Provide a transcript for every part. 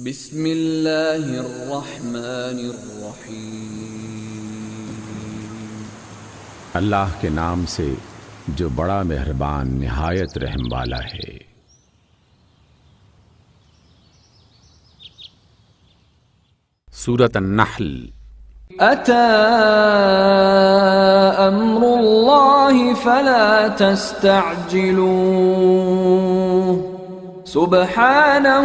بسم اللہ الرحمن الرحیم، اللہ کے نام سے جو بڑا مہربان نہایت رحم والا ہے۔ سورۃ النحل۔ اتی امر اللہ فلا تستعجلوه سبحانہ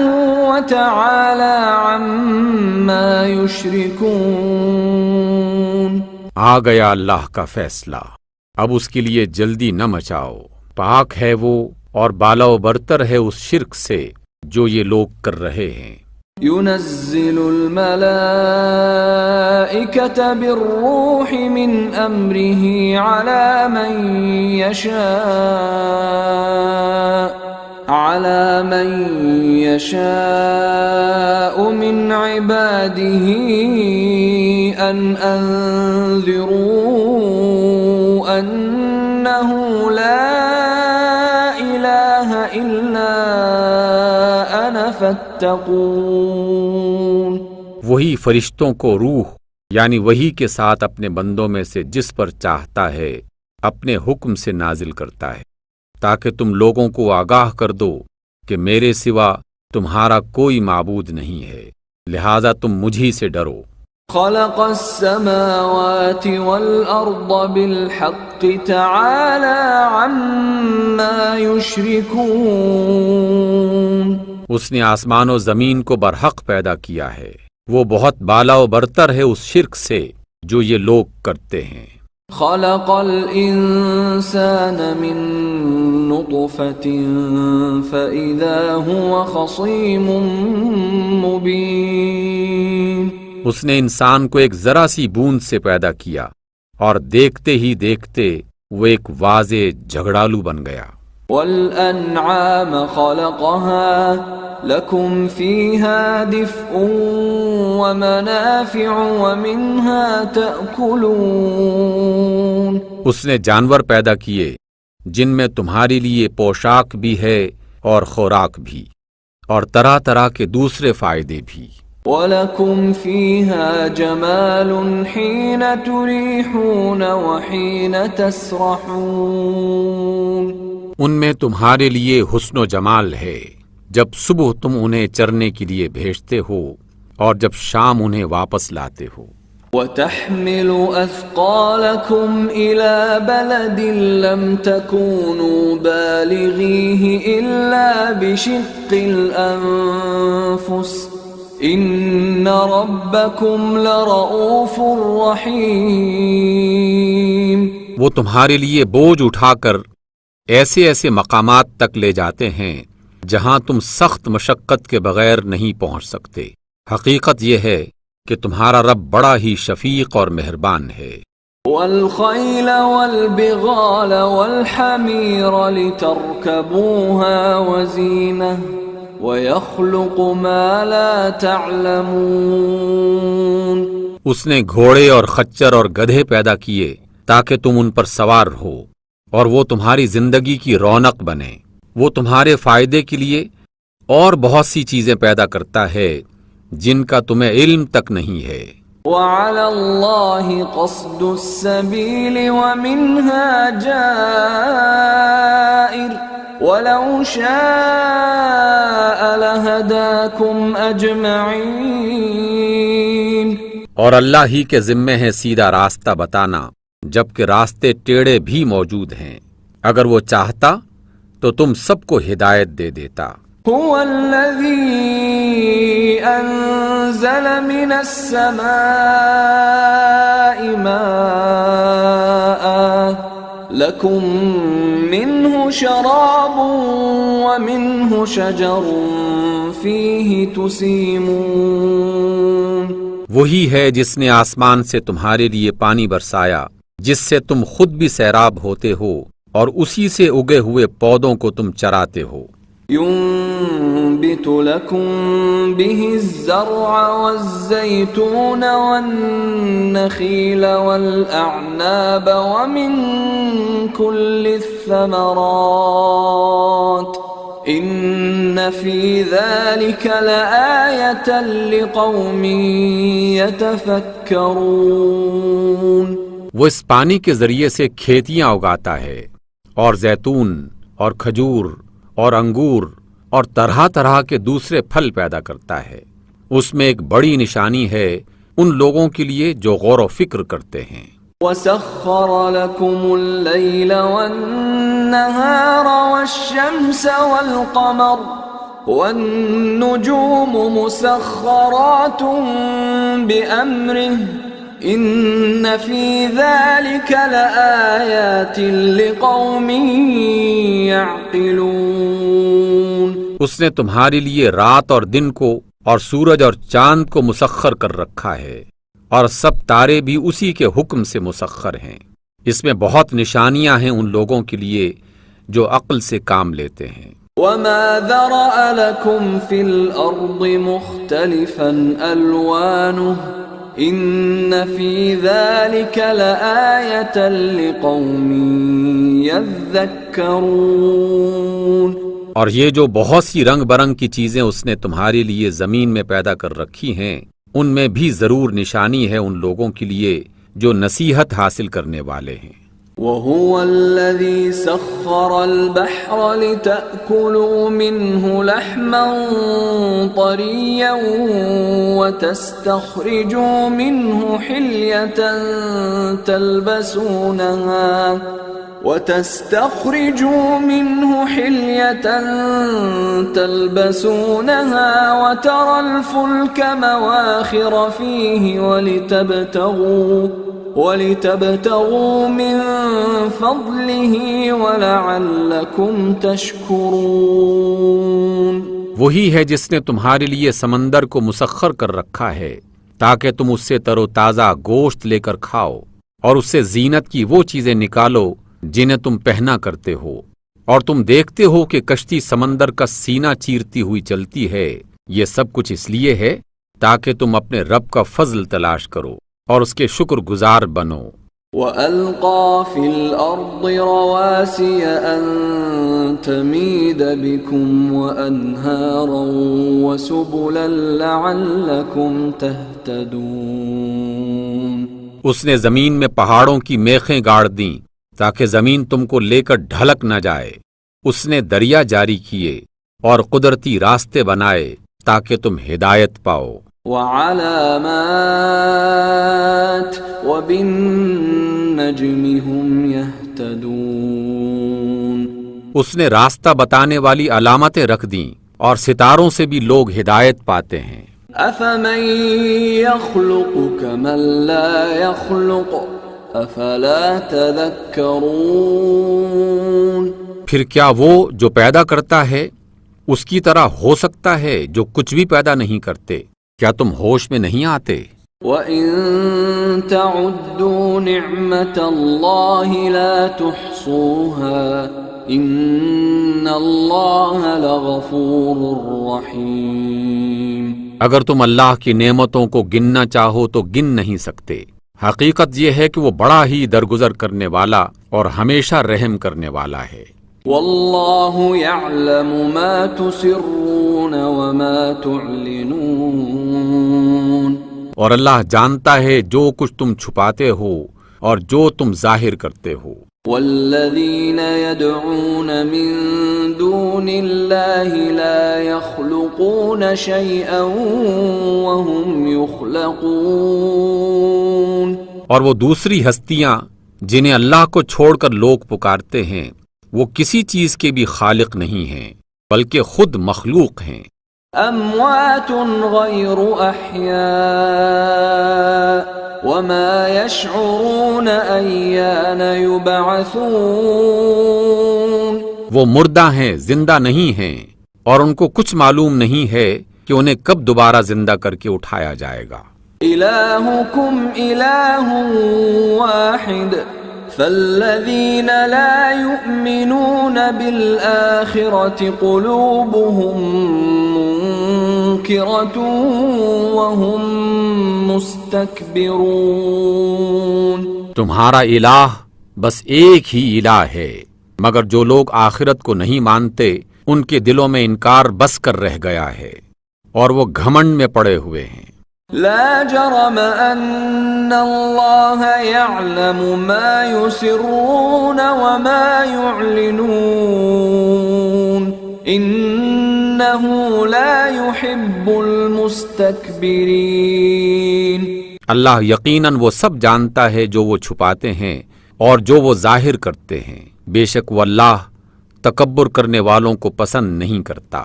وتعالی عما یشرکون۔ آ گیا اللہ کا فیصلہ، اب اس کے لیے جلدی نہ مچاؤ، پاک ہے وہ اور بالا و برتر ہے اس شرک سے جو یہ لوگ کر رہے ہیں۔ ينزل الملائكة بالروح من أمره على من يشاء من عباده أن أنذروا أنه لا إله إلا أنا فاتقون۔ وہی فرشتوں کو روح یعنی وہی کے ساتھ اپنے بندوں میں سے جس پر چاہتا ہے اپنے حکم سے نازل کرتا ہے، تاکہ تم لوگوں کو آگاہ کر دو کہ میرے سوا تمہارا کوئی معبود نہیں ہے، لہذا تم مجھی سے ڈرو۔ خلق السماوات والأرض بالحق تعالى عما يشركون۔ اس نے آسمان و زمین کو برحق پیدا کیا ہے، وہ بہت بالا و برتر ہے اس شرک سے جو یہ لوگ کرتے ہیں۔ خلق الانسان من نطفة فإذا هو خصيم مبين۔ اس نے انسان کو ایک ذرا سی بوند سے پیدا کیا اور دیکھتے ہی دیکھتے وہ ایک واضح جھگڑالو بن گیا۔ والأنعام خلقها لكم فيها دفء ومنافع ومنها تأكلون۔ اس نے جانور پیدا کیے جن میں تمہارے لیے پوشاک بھی ہے اور خوراک بھی، اور طرح طرح کے دوسرے فائدے بھی۔ وَلَكُمْ فِيهَا جَمَالٌ حِينَ تُرِيحُونَ وَحِينَ تَسْرَحُونَ۔ ان میں تمہارے لیے حسن و جمال ہے جب صبح تم انہیں چرنے کے لیے بھیجتے ہو اور جب شام انہیں واپس لاتے ہو۔ وَتَحْمِلُ أَثْقَالَكُمْ إِلَى بَلَدٍ لَمْ تَكُونُوا بَالِغِيهِ إِلَّا بِشِقِّ الْأَنفُسِ إِنَّ رَبَّكُمْ لَرَؤُوفٌ رَحِيمٌ۔ وہ تمہارے لیے بوجھ اٹھا کر ایسے ایسے مقامات تک لے جاتے ہیں جہاں تم سخت مشقت کے بغیر نہیں پہنچ سکتے، حقیقت یہ ہے کہ تمہارا رب بڑا ہی شفیق اور مہربان ہے۔ وَالْخَيْلَ وَالْبِغَالَ وَالْحَمِيرَ لِتَرْكَبُوهَا وَزِينَةً وَيَخْلُقُ مَا لَا تَعْلَمُونَ۔ اس نے گھوڑے اور خچر اور گدھے پیدا کیے تاکہ تم ان پر سوار ہو، اور وہ تمہاری زندگی کی رونق بنے۔ وہ تمہارے فائدے کے لیے اور بہت سی چیزیں پیدا کرتا ہے جن کا تمہیں علم تک نہیں ہے۔ وَعَلَى اللَّهِ قَصْدُ السَّبِيلِ وَمِنْهَا جَائِرٌ وَلَوْ شَاءَ لَهَدَاكُمْ أَجْمَعِينَ۔ اور اللہ ہی کے ذمے ہے سیدھا راستہ بتانا، جبکہ راستے ٹیڑھے بھی موجود ہیں، اگر وہ چاہتا تو تم سب کو ہدایت دے دیتا۔ هو الذي أنزل من السماء ماء لكم منه شراب ومنه شجر فيه تسيمون۔ وہی ہے جس نے آسمان سے تمہارے لیے پانی برسایا جس سے تم خود بھی سیراب ہوتے ہو، اور اسی سے اگے ہوئے پودوں کو تم چراتے ہو۔ ينبت لكم به الزرع والزيتون والنخيل والأعناب ومن كل الثمرات إن في ذلك لآية لقوم يتفكرون. وہ اس پانی کے ذریعے سے کھیتیاں اگاتا ہے اور زیتون اور کھجور اور انگور اور طرح طرح کے دوسرے پھل پیدا کرتا ہے. اس میں ایک بڑی نشانی ہے ان لوگوں کے لیے جو غور و فکر کرتے ہیں. وَسَخَّرَ لَكُمُ اللَّيْلَ وَالنَّهَارَ وَالشَّمْسَ وَالْقَمَرَ وَالنُّجُومُ مُسَخَّرَاتٌ بِأَمْرِهِ إِنَّ فِي ذَلِكَ لَآيَاتٍ لِقَوْمٍ يَعْقِلُونَ. اس نے تمہارے لیے رات اور دن کو اور سورج اور چاند کو مسخر کر رکھا ہے اور سب تارے بھی اسی کے حکم سے مسخر ہیں. اس میں بہت نشانیاں ہیں ان لوگوں کے لیے جو عقل سے کام لیتے ہیں. وَمَا ذَرَأَ لَكُمْ فِي الْأَرْضِ مُخْتَلِفًا أَلْوَانُهُ إِنَّ فِي ذَلِكَ لَآيَةً لِقَوْمٍ يَذَّكَّرُونَ. اور یہ جو بہت سی رنگ برنگ کی چیزیں اس نے تمہارے لیے زمین میں پیدا کر رکھی ہیں ان میں بھی ضرور نشانی ہے ان لوگوں کے لیے جو نصیحت حاصل کرنے والے ہیں. وَهُوَ الَّذِي سَخَّرَ الْبَحْرَ لِتَأْكُلُوا مِنْهُ لَحْمًا طَرِيًّا وَتَسْتَخْرِجُوا مِنْهُ حِلْيَةً تلبسونها وترى الفلك مواخر فيه ولتبتغوا من فضله ولعلكم تشكرون. وہی ہے جس نے تمہارے لیے سمندر کو مسخر کر رکھا ہے تاکہ تم اس سے تر و تازہ گوشت لے کر کھاؤ اور اس سے زینت کی وہ چیزیں نکالو جنہیں تم پہنا کرتے ہو، اور تم دیکھتے ہو کہ کشتی سمندر کا سینہ چیرتی ہوئی چلتی ہے. یہ سب کچھ اس لیے ہے تاکہ تم اپنے رب کا فضل تلاش کرو اور اس کے شکر گزار بنو. وَأَلْقَى فِي الْأَرْضِ رَوَاسِيَ أَن تَمِيدَ بِكُمْ وَأَنْهَارًا وَسُبُلًا لَعَلَّكُمْ تَهْتَدُونَ. اس نے زمین میں پہاڑوں کی میخیں گاڑ دیں تاکہ زمین تم کو لے کر ڈھلک نہ جائے. اس نے دریا جاری کیے اور قدرتی راستے بنائے تاکہ تم ہدایت پاؤ. وَعَلَامَاتٍ وَبِالنَّجْمِ هُمْ يَهْتَدُونَ. اس نے راستہ بتانے والی علامتیں رکھ دیں اور ستاروں سے بھی لوگ ہدایت پاتے ہیں. أَفَمَن يَخْلُقُ كَمَن لَّا يَخْلُقُ أَفَلَا تَذَكَّرُونَ. پھر کیا وہ جو پیدا کرتا ہے اس کی طرح ہو سکتا ہے جو کچھ بھی پیدا نہیں کرتے؟ کیا تم ہوش میں نہیں آتے؟ وَإِن تَعُدُّوا نِعْمَةَ اللَّهِ لَا تُحْصُوهَا إِنَّ اللَّهَ لَغَفُورٌ رَّحِيمٌ. اگر تم اللہ کی نعمتوں کو گننا چاہو تو گن نہیں سکتے. حقیقت یہ ہے کہ وہ بڑا ہی درگزر کرنے والا اور ہمیشہ رحم کرنے والا ہے. واللہ یعلم ما تسرون وما تعلنون. اور اللہ جانتا ہے جو کچھ تم چھپاتے ہو اور جو تم ظاہر کرتے ہو. والذین يدعون من دون اللہ لا يخلقون شیئا وهم يخلقون. اور وہ دوسری ہستیاں جنہیں اللہ کو چھوڑ کر لوگ پکارتے ہیں وہ کسی چیز کے بھی خالق نہیں ہیں بلکہ خود مخلوق ہیں. اموات غیر احیاء وما يشعرون ایان یبعثون. وہ مردہ ہیں، زندہ نہیں ہیں، اور ان کو کچھ معلوم نہیں ہے کہ انہیں کب دوبارہ زندہ کر کے اٹھایا جائے گا. الہکم الہ واحد فالذین لا یؤمنون بالآخرة قلوبهم منکرة وهم مستکبرون. تمہارا الہ بس ایک ہی الہ ہے، مگر جو لوگ آخرت کو نہیں مانتے ان کے دلوں میں انکار بس کر رہ گیا ہے اور وہ گھمنڈ میں پڑے ہوئے ہیں۔ لا جرم ان اللہ يعلم ما يسرون وما يعلنون انہ لا يحب المستکبرین۔ اللہ یقیناً وہ سب جانتا ہے جو وہ چھپاتے ہیں اور جو وہ ظاہر کرتے ہیں، بے شک وہ اللہ تکبر کرنے والوں کو پسند نہیں کرتا۔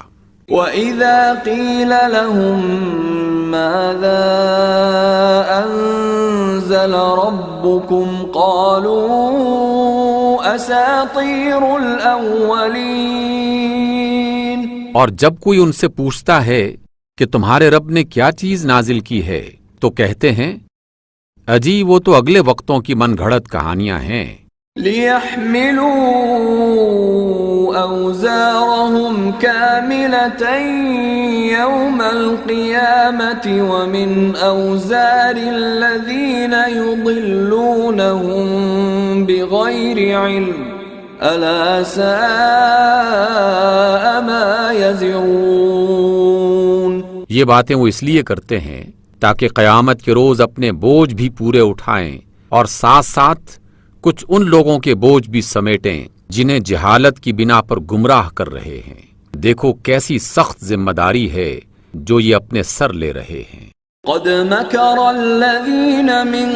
وَإِذَا قِيلَ لَهُم مَّاذَا أَنزَلَ رَبُّكُمْ قَالُوا أَسَاطِيرُ الْأَوَّلِينَ۔ اور جب کوئی ان سے پوچھتا ہے کہ تمہارے رب نے کیا چیز نازل کی ہے تو کہتے ہیں اجی وہ تو اگلے وقتوں کی من گھڑت کہانیاں ہیں۔ لِيَحْمِلُوا أَوْزَارَهُمْ كَامِلَةً يَوْمَ الْقِيَامَةِ وَمِنْ أَوْزَارِ الَّذِينَ يُضِلُّونَهُم بِغَيْرِ عِلْمٍ أَلَا سَاءَ مَا يَزِرُونَ۔ یہ باتیں وہ اس لیے کرتے ہیں تاکہ قیامت کے روز اپنے بوجھ بھی پورے اٹھائیں اور ساتھ ساتھ کچھ ان لوگوں کے بوجھ بھی سمیٹیں جنہیں جہالت کی بنا پر گمراہ کر رہے ہیں۔ دیکھو کیسی سخت ذمہ داری ہے جو یہ اپنے سر لے رہے ہیں۔ قد مكر الذين من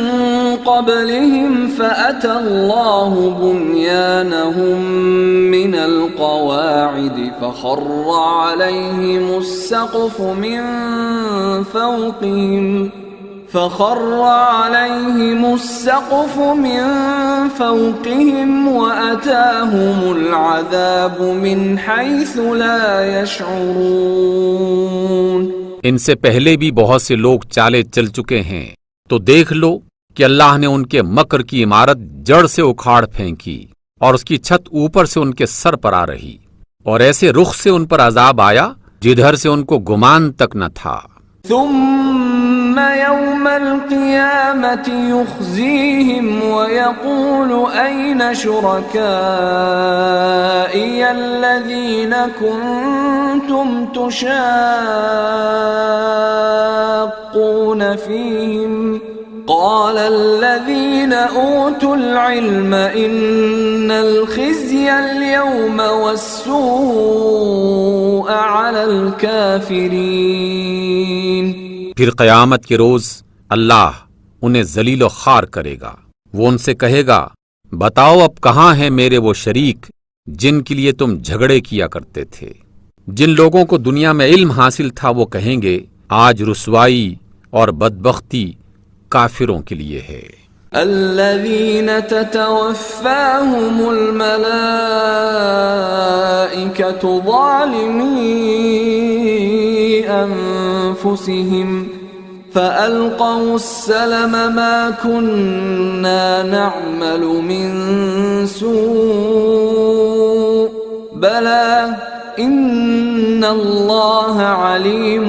قبلهم فأتى الله بنيانهم من القواعد فخر عليهم السقف من فوقهم وأتاهم العذاب من حيث لا يشعرون۔ ان سے پہلے بھی بہت سے لوگ چالے چل چکے ہیں، تو دیکھ لو کہ اللہ نے ان کے مکر کی عمارت جڑ سے اکھاڑ پھینکی اور اس کی چھت اوپر سے ان کے سر پر آ رہی، اور ایسے رخ سے ان پر عذاب آیا جدھر سے ان کو گمان تک نہ تھا۔ ثم يوم القيامة يخزيهم ويقول أين شركائي الذين كنتم تشاقون فيهم قال الذين أوتوا العلم إن الخزي اليوم والسوء على الكافرين۔ پھر قیامت کے روز اللہ انہیں ذلیل و خوار کرے گا۔ وہ ان سے کہے گا بتاؤ اب کہاں ہیں میرے وہ شریک جن کے لیے تم جھگڑے کیا کرتے تھے۔ جن لوگوں کو دنیا میں علم حاصل تھا وہ کہیں گے آج رسوائی اور بدبختی کافروں کے لیے ہے۔ الذين تتوفاهم الملائكة ظالمي أنفسهم فألقوا السلم ما كنا نعمل من سوء بلى إن الله عليم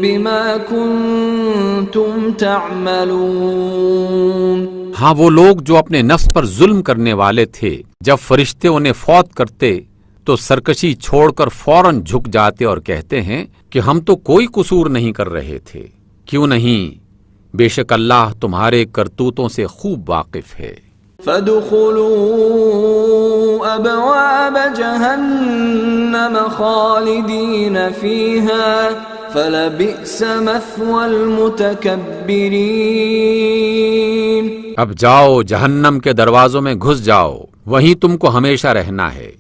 بما كنتم تعملون۔ ہاں وہ لوگ جو اپنے نفس پر ظلم کرنے والے تھے جب فرشتے انہیں فوت کرتے تو سرکشی چھوڑ کر فوراً جھک جاتے اور کہتے ہیں کہ ہم تو کوئی قصور نہیں کر رہے تھے۔ کیوں نہیں، بے شک اللہ تمہارے کرتوتوں سے خوب واقف ہے۔ فَادْخُلُوا أَبْوَابَ جَهَنَّمَ خَالِدِينَ فِيهَا فَلَبِئْسَ مَثْوَى الْمُتَكَبِّرِينَ۔ اب جاؤ جہنم کے دروازوں میں گھس جاؤ، وہیں تم کو ہمیشہ رہنا ہے۔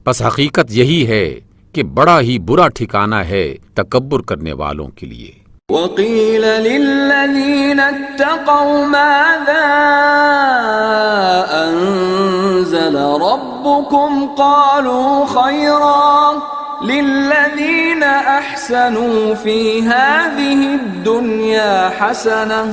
بس حقیقت یہی ہے کہ بڑا ہی برا ٹھکانہ ہے تکبر کرنے والوں کے لیے۔ وَقِيلَ لِلَّذِينَ اتَّقَوْا مَاذَا أَنزَلَ رَبُّكُمْ قَالُوا خَيْرًا لِلَّذِينَ أَحْسَنُوا فِي هَذِهِ الدُّنْيَا حَسَنَةٌ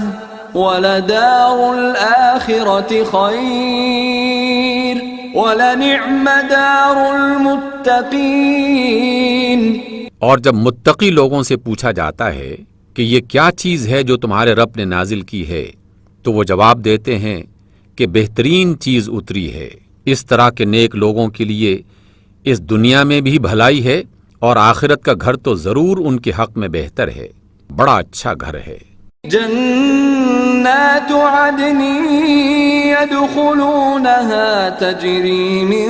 وَلَدَارُ الْآخِرَةِ خَيْرٌ وَلَنِعْمَ دَارُ الْمُتَّقِينَ۔ اور جب متقی لوگوں سے پوچھا جاتا ہے کہ یہ کیا چیز ہے جو تمہارے رب نے نازل کی ہے تو وہ جواب دیتے ہیں کہ بہترین چیز اتری ہے، اس طرح کے نیک لوگوں کے لیے اس دنیا میں بھی بھلائی ہے اور آخرت کا گھر تو ضرور ان کے حق میں بہتر ہے، بڑا اچھا گھر ہے۔ جنات عدن يدخلونها تجري من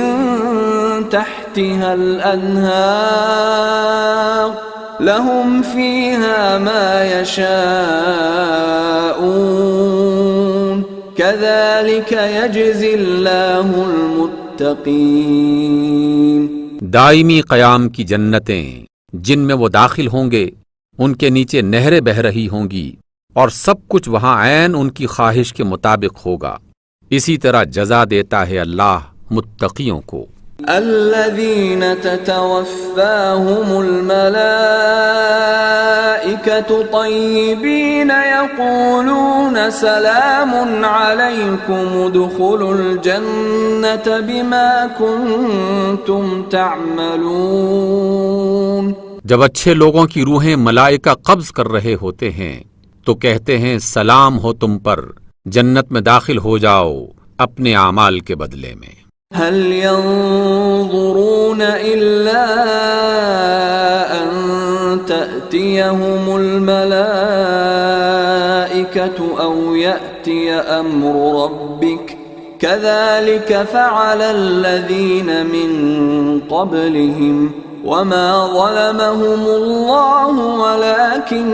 تحتها الأنهار لهم فيها ما يشاءون كذلك يجزي الله المتقين۔ دائمی قیام کی جنتیں جن میں وہ داخل ہوں گے، ان کے نیچے نہریں بہہ رہی ہوں گی اور سب کچھ وہاں عین ان کی خواہش کے مطابق ہوگا۔ اسی طرح جزا دیتا ہے اللہ متقیوں کو۔ الذين تتوفاهم الملائكة طيبين يقولون سلام عليكم ادخلوا الجنة بما كنتم تعملون۔ جب اچھے لوگوں کی روحیں ملائکہ قبض کر رہے ہوتے ہیں تو کہتے ہیں سلام ہو تم پر، جنت میں داخل ہو جاؤ اپنے اعمال کے بدلے میں۔ هل ينظرون إلا أن تأتيهم الملائكة أو يأتي أمر ربك كذلك فعل الذين من قبلهم وما ظلمهم الله ولكن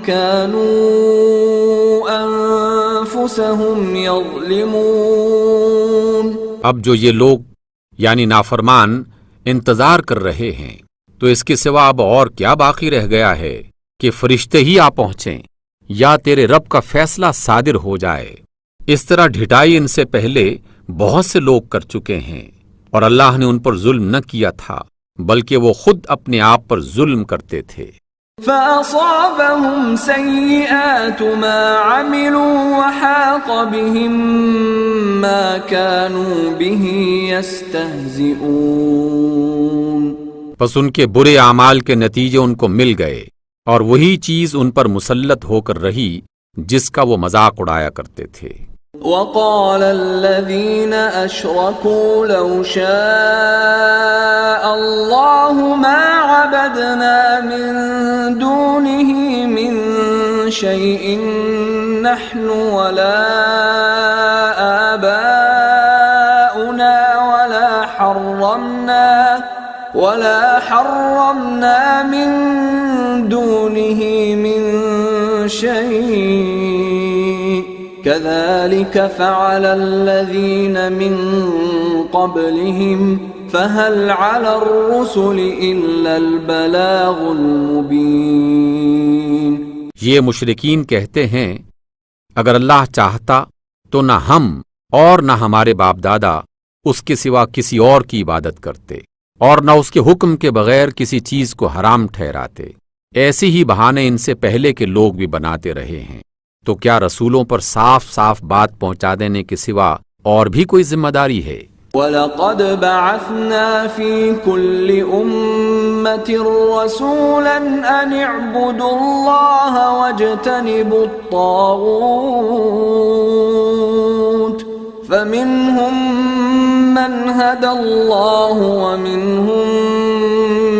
كانوا أنفسهم يظلمون۔ اب جو یہ لوگ یعنی نافرمان انتظار کر رہے ہیں تو اس کے سوا اب اور کیا باقی رہ گیا ہے کہ فرشتے ہی آ پہنچیں یا تیرے رب کا فیصلہ صادر ہو جائے۔ اس طرح ڈھٹائی ان سے پہلے بہت سے لوگ کر چکے ہیں اور اللہ نے ان پر ظلم نہ کیا تھا بلکہ وہ خود اپنے آپ پر ظلم کرتے تھے۔ فأصابهم سيئات ما عملوا وحاق بهم ما كانوا به يستهزئون۔ پس ان کے برے اعمال کے نتیجے ان کو مل گئے اور وہی چیز ان پر مسلط ہو کر رہی جس کا وہ مذاق اڑایا کرتے تھے۔ وقال الذين أشركوا لو شاء الله ما عبدنا من دونه من شيء نحن ولا آباؤنا ولا حرمنا من دونه من شيء كذلك فعل الذين من قبلهم فهل على الرسل إلا البلاغ المبين۔ یہ مشرکین کہتے ہیں اگر اللہ چاہتا تو نہ ہم اور نہ ہمارے باپ دادا اس کے سوا کسی اور کی عبادت کرتے اور نہ اس کے حکم کے بغیر کسی چیز کو حرام ٹھہراتے۔ ایسے ہی بہانے ان سے پہلے کے لوگ بھی بناتے رہے ہیں، تو کیا رسولوں پر صاف صاف بات پہنچا دینے کے سوا اور بھی کوئی ذمہ داری ہے؟ وَلَقَدْ بَعَثْنَا فِي كُلِّ أُمَّةٍ رَسُولًا أَنِ اعْبُدُوا اللَّهَ وَاجْتَنِبُوا الطَّاغُوتَ فَمِنْهُمْ مَنْ هَدَى اللَّهُ وَمِنْهُمْ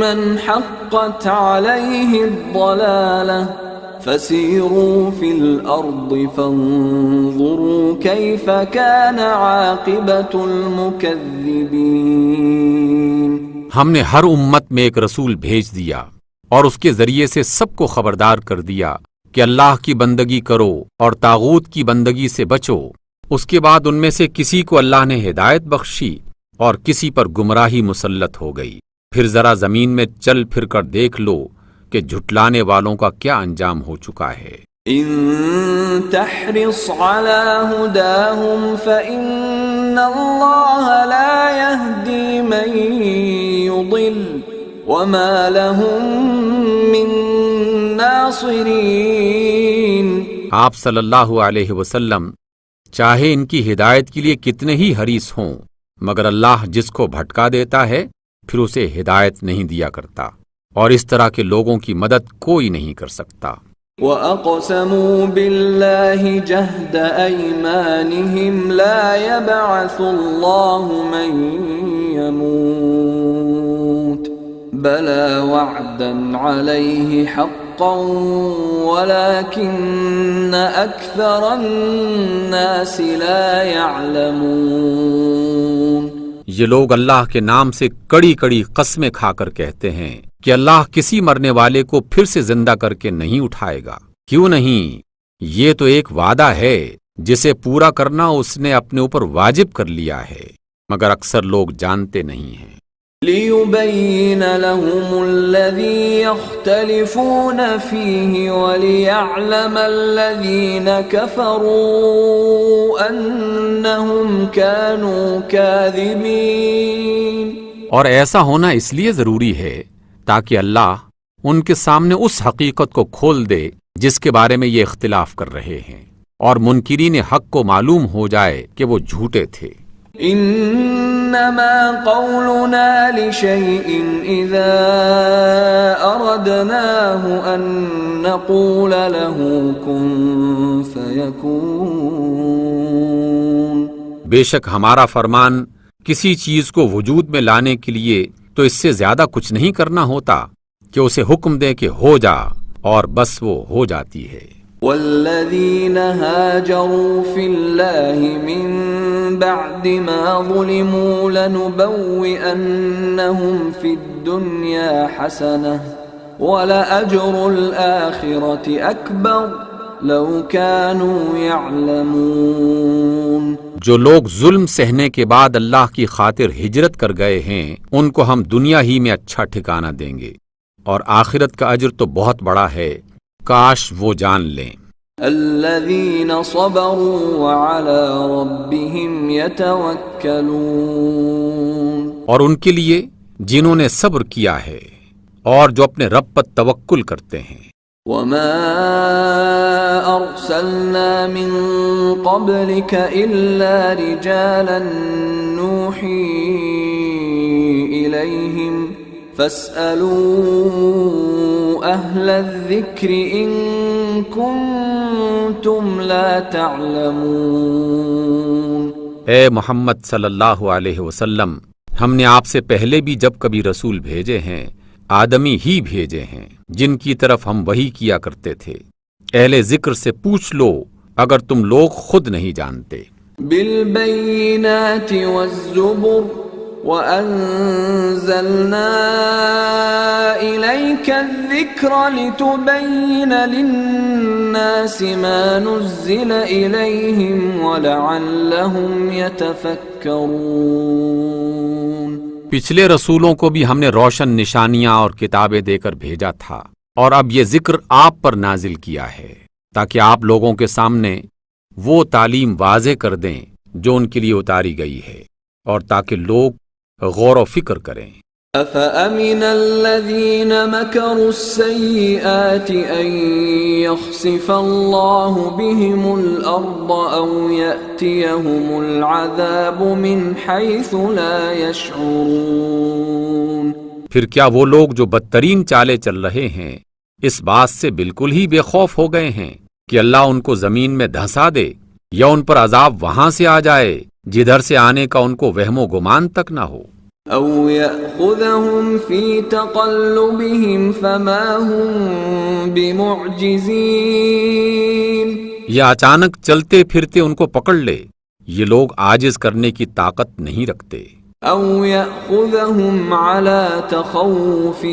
مَنْ حَقَّتْ عَلَيْهِ الضَّلَالَةُ فَسِيرُوا فِي الْأَرْضِ فَانظُرُوا كَيْفَ كَانَ عَاقِبَةُ الْمُكَذِّبِينَ۔ ہم نے ہر امت میں ایک رسول بھیج دیا اور اس کے ذریعے سے سب کو خبردار کر دیا کہ اللہ کی بندگی کرو اور طاغوت کی بندگی سے بچو۔ اس کے بعد ان میں سے کسی کو اللہ نے ہدایت بخشی اور کسی پر گمراہی مسلط ہو گئی۔ پھر ذرا زمین میں چل پھر کر دیکھ لو کہ جھٹلانے والوں کا کیا انجام ہو چکا ہے۔ ان تحرص على هداهم فإن الله لا يهدي من يضل وما لهم من ناصرين۔ آپ صلی اللہ علیہ وسلم چاہے ان کی ہدایت کے لیے کتنے ہی حریص ہوں مگر اللہ جس کو بھٹکا دیتا ہے پھر اسے ہدایت نہیں دیا کرتا، اور اس طرح کے لوگوں کی مدد کوئی نہیں کر سکتا۔ وَأَقْسَمُوا بِاللَّهِ جَهْدَ أَيْمَانِهِمْ لَا يَبْعَثُ اللَّهُ مَن يَمُوتُ بلى وعدا عليه حقا ولكن أكثر الناس لا يعلمون۔ یہ لوگ اللہ کے نام سے کڑی کڑی قسمیں کھا کر کہتے ہیں کہ اللہ کسی مرنے والے کو پھر سے زندہ کر کے نہیں اٹھائے گا۔ کیوں نہیں؟ یہ تو ایک وعدہ ہے جسے پورا کرنا اس نے اپنے اوپر واجب کر لیا ہے، مگر اکثر لوگ جانتے نہیں ہیں۔ لِيُبَيِّنَ لَهُمُ الَّذِي يَخْتَلِفُونَ فِيهِ وَلِيَعْلَمَ الَّذِينَ كَفَرُوا أَنَّهُمْ كَانُوا كَاذِبِينَ۔ اور ایسا ہونا اس لیے ضروری ہے تاکہ اللہ ان کے سامنے اس حقیقت کو کھول دے جس کے بارے میں یہ اختلاف کر رہے ہیں، اور منکرین حق کو معلوم ہو جائے کہ وہ جھوٹے تھے۔ انما قولنا لشيء اذا اردناه ان نقول له كن فيكون۔ بے شک ہمارا فرمان کسی چیز کو وجود میں لانے کے لیے تو اس سے زیادہ کچھ نہیں کرنا ہوتا کہ اسے حکم دے کہ ہو جا، اور بس وہ ہو جاتی ہے۔ والذین هاجروا فی اللہ من بعد ما ظلموا لنبوئنہم فی الدنیا حسنہ ولأجر الآخرة اکبر لو كانوا يعلمون۔ جو لوگ ظلم سہنے کے بعد اللہ کی خاطر ہجرت کر گئے ہیں ان کو ہم دنیا ہی میں اچھا ٹھکانہ دیں گے، اور آخرت کا اجر تو بہت بڑا ہے، کاش وہ جان لیں۔ الذین صبروا وعلی ربهم یتوکلون۔ اور ان کے لیے جنہوں نے صبر کیا ہے اور جو اپنے رب پر توکل کرتے ہیں۔ وما ارسلنا من قبلك الا رجالا نوحی الیہم فاسألوا اہل الذکر ان کنتم لا تعلمون۔ اے محمد صلی اللہ علیہ وسلم، ہم نے آپ سے پہلے بھی جب کبھی رسول بھیجے ہیں آدمی ہی بھیجے ہیں جن کی طرف ہم وحی کیا کرتے تھے۔ اہل ذکر سے پوچھ لو اگر تم لوگ خود نہیں جانتے۔ بالبینات والزبر وأنزلنا إليك الذكر لتبين للناس ما نزل إليهم ولعلهم يتفكرون۔ پچھلے رسولوں کو بھی ہم نے روشن نشانیاں اور کتابیں دے کر بھیجا تھا، اور اب یہ ذکر آپ پر نازل کیا ہے تاکہ آپ لوگوں کے سامنے وہ تعلیم واضح کر دیں جو ان کے لیے اتاری گئی ہے، اور تاکہ لوگ غور و فکر کریں۔ أَفَأَمِنَ الَّذِينَ مَكَرُوا السَّيِّئَاتِ أَن يَخْسِفَ اللَّهُ بِهِمُ الْأَرْضَ أَوْ يَأْتِيَهُمُ الْعَذَابُ مِنْ حَيْثُ لَا يَشْعُرُونَ۔ پھر کیا وہ لوگ جو بدترین چالیں چل رہے ہیں اس بات سے بالکل ہی بے خوف ہو گئے ہیں کہ اللہ ان کو زمین میں دھسا دے، یا ان پر عذاب وہاں سے آ جائے جدھر سے آنے کا ان کو وہم و گمان تک نہ ہو؟ او یأخذہم فی تقلبہم فما ہم بمعجزین۔ یا اچانک چلتے پھرتے ان کو پکڑ لے، یہ لوگ عاجز کرنے کی طاقت نہیں رکھتے۔ او یأخذہم علی تخوف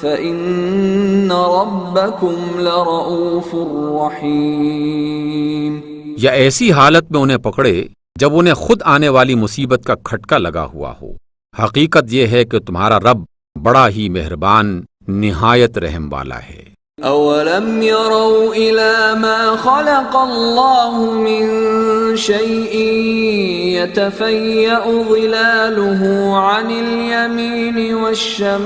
فإن ربکم لرؤوف رحیم۔ یا ایسی حالت میں انہیں پکڑے جب انہیں خود آنے والی مصیبت کا کھٹکا لگا ہوا ہو۔ حقیقت یہ ہے کہ تمہارا رب بڑا ہی مہربان نہایت رحم والا ہے۔ اولم يروا الى ما خلق الله من شيء يتفيأ ظلاله عن اليمين والشمائل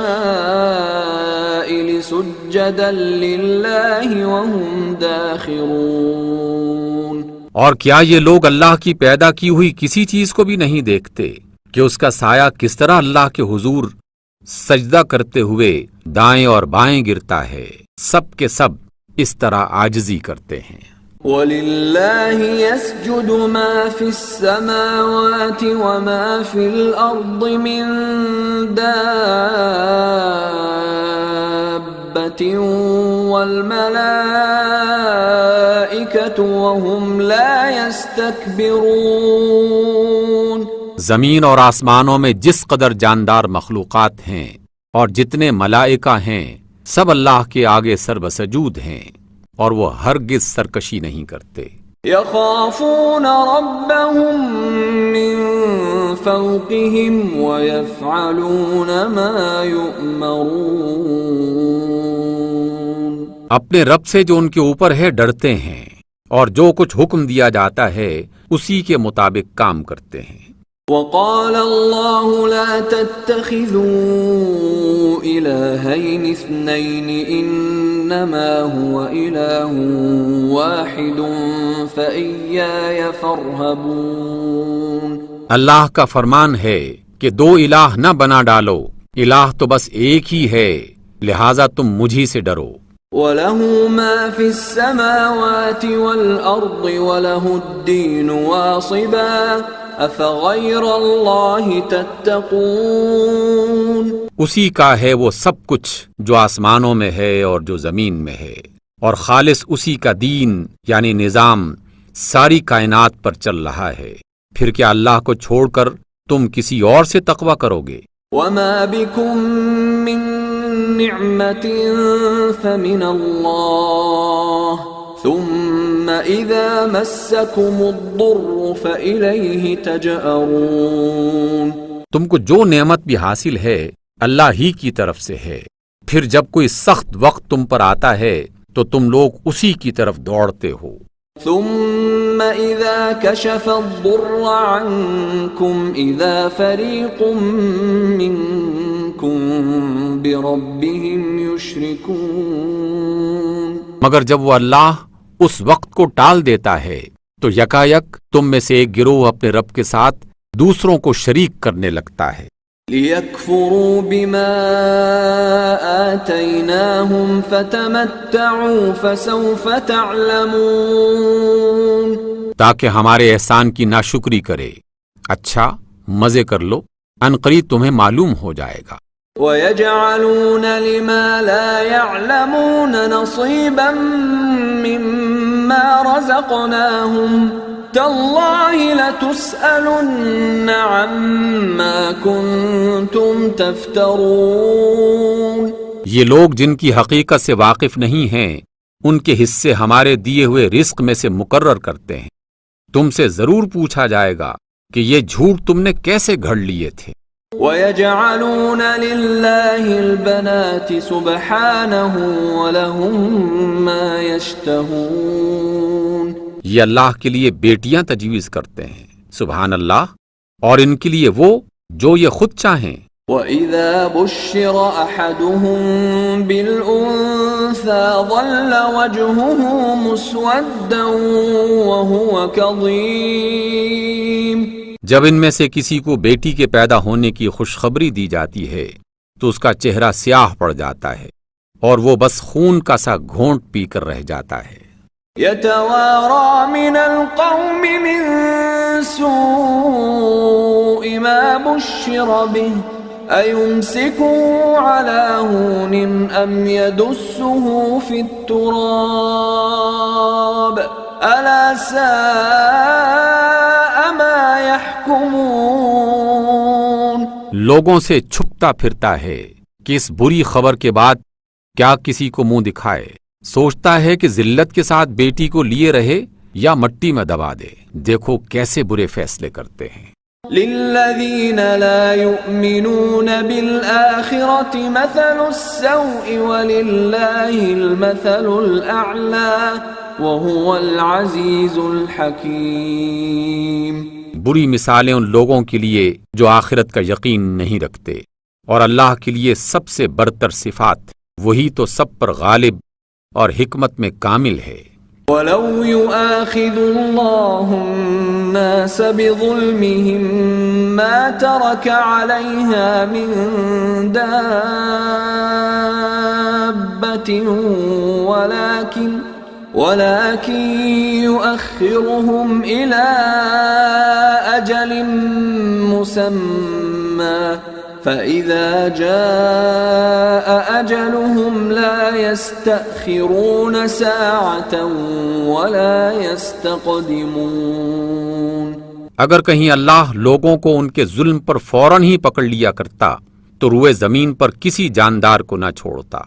سجدا لله وهم داخرون۔ اور کیا یہ لوگ اللہ کی پیدا کی ہوئی کسی چیز کو بھی نہیں دیکھتے کہ اس کا سایہ کس طرح اللہ کے حضور سجدہ کرتے ہوئے دائیں اور بائیں گرتا ہے؟ سب کے سب اس طرح عاجزی کرتے ہیں۔ وَلِلَّهِ يَسْجُدُ مَا فِي السَّمَاوَاتِ وَمَا فِي الْأَرْضِ مِن دَابَّةٍ وَالْمَلَائِكَةُ وَهُمْ لَا يَسْتَكْبِرُونَ۔ زمین اور آسمانوں میں جس قدر جاندار مخلوقات ہیں اور جتنے ملائکہ ہیں سب اللہ کے آگے سر بسجود ہیں اور وہ ہرگز سرکشی نہیں کرتے۔ يخافون ربهم من فوقهم ويفعلون ما يؤمرون۔ اپنے رب سے جو ان کے اوپر ہے ڈرتے ہیں اور جو کچھ حکم دیا جاتا ہے اسی کے مطابق کام کرتے ہیں۔ وقال الله لا تتخذوا إلهين اثنين إنما هو إله واحد فإياي فارهبون۔ اللہ کا فرمان ہے کہ دو الہ نہ بنا ڈالو، الہ تو بس ایک ہی ہے، لہذا تم مجھی سے ڈرو۔ وَلَهُ مَا فِي السَّمَاوَاتِ وَالْأَرْضِ وَلَهُ الدِّينُ وَاصِبًا أَفَغَيْرَ اللَّهِ تَتَّقُونَ۔ اسی کا ہے وہ سب کچھ جو آسمانوں میں ہے اور جو زمین میں ہے، اور خالص اسی کا دین یعنی نظام ساری کائنات پر چل رہا ہے، پھر کیا اللہ کو چھوڑ کر تم کسی اور سے تقوی کرو گے؟ وَمَا بِكُم مِّن نِّعْمَةٍ فَمِنَ اللَّهِ ثُمَّ إِذَا مَسَّكُمُ الضُّرُّ فَإِلَيْهِ تَجْأَرُونَ۔ تم کو جو نعمت بھی حاصل ہے اللہ ہی کی طرف سے ہے، پھر جب کوئی سخت وقت تم پر آتا ہے تو تم لوگ اسی کی طرف دوڑتے ہو۔ ثم إذا كشف الضر عنكم إذا فريق منكم بربهم يشركون۔ مگر جب وہ اللہ اس وقت کو ٹال دیتا ہے تو یکایک تم میں سے ایک گروہ اپنے رب کے ساتھ دوسروں کو شریک کرنے لگتا ہے۔ لِيَكْفُرُوا بِمَا آتَيْنَاهُمْ فَتَمَتَّعُوا فَسَوْفَ تَعْلَمُونَ۔ تاکہ ہمارے احسان کی ناشکری کرے، اچھا مزے کر لو، عنقریب تمہیں معلوم ہو جائے گا۔ وَيَجْعَلُونَ لِمَا لَا يَعْلَمُونَ نَصِيبًا مِّمَّا رَزَقْنَاهُمْ تَاللَّهِ لَتُسْأَلُنَّ عَمَّا كُنتُمْ تَفْتَرُونَ۔ یہ لوگ جن کی حقیقت سے واقف نہیں ہیں ان کے حصے ہمارے دیے ہوئے رزق میں سے مقرر کرتے ہیں، تم سے ضرور پوچھا جائے گا کہ یہ جھوٹ تم نے کیسے گھڑ لیے تھے۔ وَيَجْعَلُونَ لِلَّهِ الْبَنَاتِ سُبْحَانَهُ وَلَهُم مَّا يَشْتَهُونَ۔ یہ اللہ کے لیے بیٹیاں تجویز کرتے ہیں، سبحان اللہ، اور ان کے لیے وہ جو یہ خود چاہیں۔ وَإِذَا بُشِّرَ أَحَدُهُم بِالْأُنثَىٰ ظَلَّ وَجْهُهُ مُسْوَدًّا وَهُوَ كَظِيمٌ۔ جب ان میں سے کسی کو بیٹی کے پیدا ہونے کی خوشخبری دی جاتی ہے تو اس کا چہرہ سیاہ پڑ جاتا ہے اور وہ بس خون کا سا گھونٹ پی کر رہ جاتا ہے۔ يَتَوَارَىٰ مِنَ الْقَوْمِ مِن سُوءِ مَا بُشِّرَ بِهِ أَيُمْسِكُهُ عَلَىٰ هُونٍ أَمْ يَدُسُّهُ فِي التُّرَابِ أَلَا سَاءَ مَا يَحْكُمُونَ۔ لوگوں سے چھپتا پھرتا ہے کہ اس بری خبر کے بعد کیا کسی کو منہ دکھائے، سوچتا ہے کہ ذلت کے ساتھ بیٹی کو لیے رہے یا مٹی میں دبا دے، دیکھو کیسے برے فیصلے کرتے ہیں۔ لِلَّذِينَ لَا يُؤْمِنُونَ بِالْآخِرَةِ مَثَلُ السَّوْءِ وَلِلَّهِ الْمَثَلُ الْأَعْلَى وَهُوَ الْعَزِيزُ الْحَكِيمُ۔ بری مثالیں ان لوگوں کے لیے جو آخرت کا یقین نہیں رکھتے، اور اللہ کے لیے سب سے برتر صفات، وہی تو سب پر غالب اور حکمت میں کامل ہے۔ وَلَوْ يُؤَاخِذُ اللَّهُ النَّاسَ بِظُلْمِهِمْ مَا تَرَكَ عَلَيْهَا مِن دَابَّةٍ ولكن يؤخرهم إلى أجل مسمى فإذا جاء أجلهم لا يستأخرون ساعة ولا يستقدمون۔ اگر کہیں اللہ لوگوں کو ان کے ظلم پر فوراً ہی پکڑ لیا کرتا تو روئے زمین پر کسی جاندار کو نہ چھوڑتا،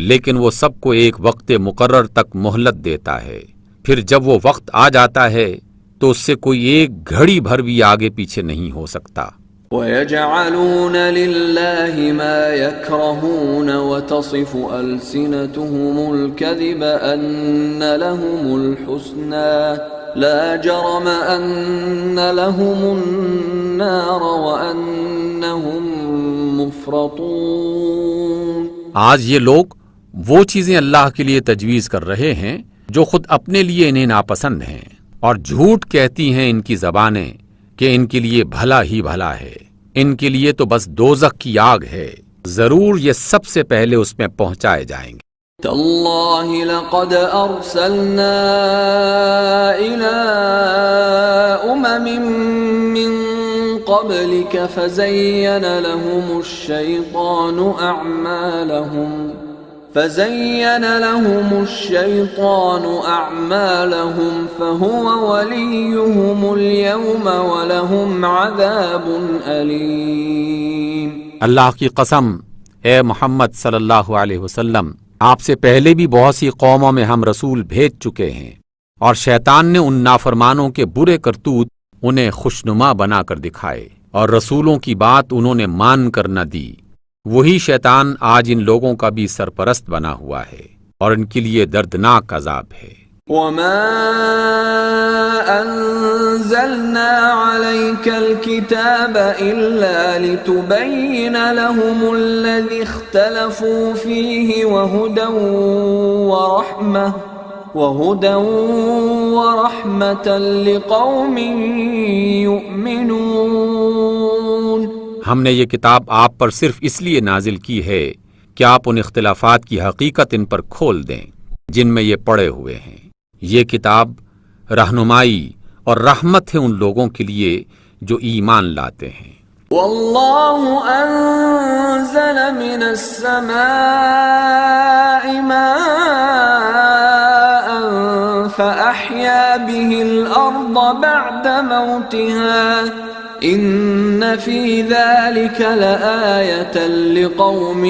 لیکن وہ سب کو ایک وقت مقرر تک مہلت دیتا ہے، پھر جب وہ وقت آ جاتا ہے تو اس سے کوئی ایک گھڑی بھر بھی آگے پیچھے نہیں ہو سکتا۔ وَيَجْعَلُونَ لِلَّهِ مَا يَكْرَهُونَ وَتَصِفُ أَلْسِنَتُهُمُ الْكَذِبَ أَنَّ لَهُمُ الْحُسْنَى لَا جَرَمَ أَنَّ لَهُمُ النَّارَ وَأَنَّهُمْ مُفْرَطُونَ۔ آج یہ لوگ وہ چیزیں اللہ کے لیے تجویز کر رہے ہیں جو خود اپنے لیے انہیں ناپسند ہیں، اور جھوٹ کہتی ہیں ان کی زبانیں کہ ان کے لیے بھلا ہی بھلا ہے، ان کے لیے تو بس دوزخ کی آگ ہے، ضرور یہ سب سے پہلے اس میں پہنچائے جائیں گے۔ تاللہ لقد ارسلنا الى امم من قبلك فزين لهم الشيطان أعمالهم فهو وليهم اليوم ولهم عذاب أليم۔ اللہ کی قسم، اے محمد صلی اللہ علیہ وسلم، آپ سے پہلے بھی بہت سی قوموں میں ہم رسول بھیج چکے ہیں، اور شیطان نے ان نافرمانوں کے برے کرتوت انہیں خوشنما بنا کر دکھائے، اور رسولوں کی بات انہوں نے مان کر نہ دی۔ وہی شیطان آج ان لوگوں کا بھی سرپرست بنا ہوا ہے، اور ان کے لیے دردناک عذاب ہے۔ وَمَا أَنزَلْنَا عَلَيْكَ الْكِتَابَ إِلَّا لِتُبَيِّنَ لَهُمُ الَّذِي اخْتَلَفُوا فِيهِ وَهُدًى وَرَحْمَةً لِقَوْمٍ يُؤْمِنُونَ۔ ہم نے یہ کتاب آپ پر صرف اس لیے نازل کی ہے کہ آپ ان اختلافات کی حقیقت ان پر کھول دیں جن میں یہ پڑے ہوئے ہیں۔ یہ کتاب رہنمائی اور رحمت ہے ان لوگوں کے لیے جو ایمان لاتے ہیں۔ واللہ انزل من السماء ماء فأحیا به الارض بعد موتها ان فی ذلک لآیۃ لقوم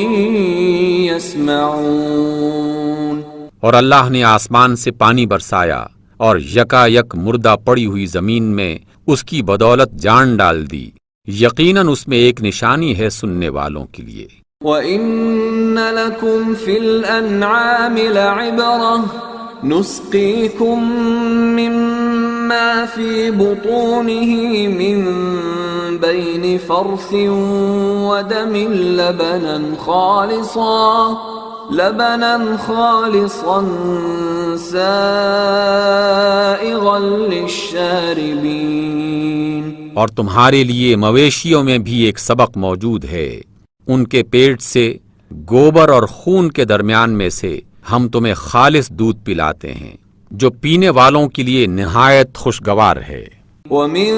یسمعون۔ اور اللہ نے آسمان سے پانی برسایا اور یکا یک مردہ پڑی ہوئی زمین میں اس کی بدولت جان ڈال دی، یقیناً اس میں ایک نشانی ہے سننے والوں کے لیے۔ وَإِنَّ لَكُمْ فِي الْأَنْعَامِ لَعِبْرَةً نُسْقِيكُم مِّمَّا فِي بُطُونِهِ مِن بَيْنِ فَرْثٍ وَدَمٍ لبنا خالصا سائغا للشاربین۔ اور تمہارے لیے مویشیوں میں بھی ایک سبق موجود ہے، ان کے پیٹ سے گوبر اور خون کے درمیان میں سے ہم تمہیں خالص دودھ پلاتے ہیں جو پینے والوں کے لیے نہایت خوشگوار ہے۔ وَمِن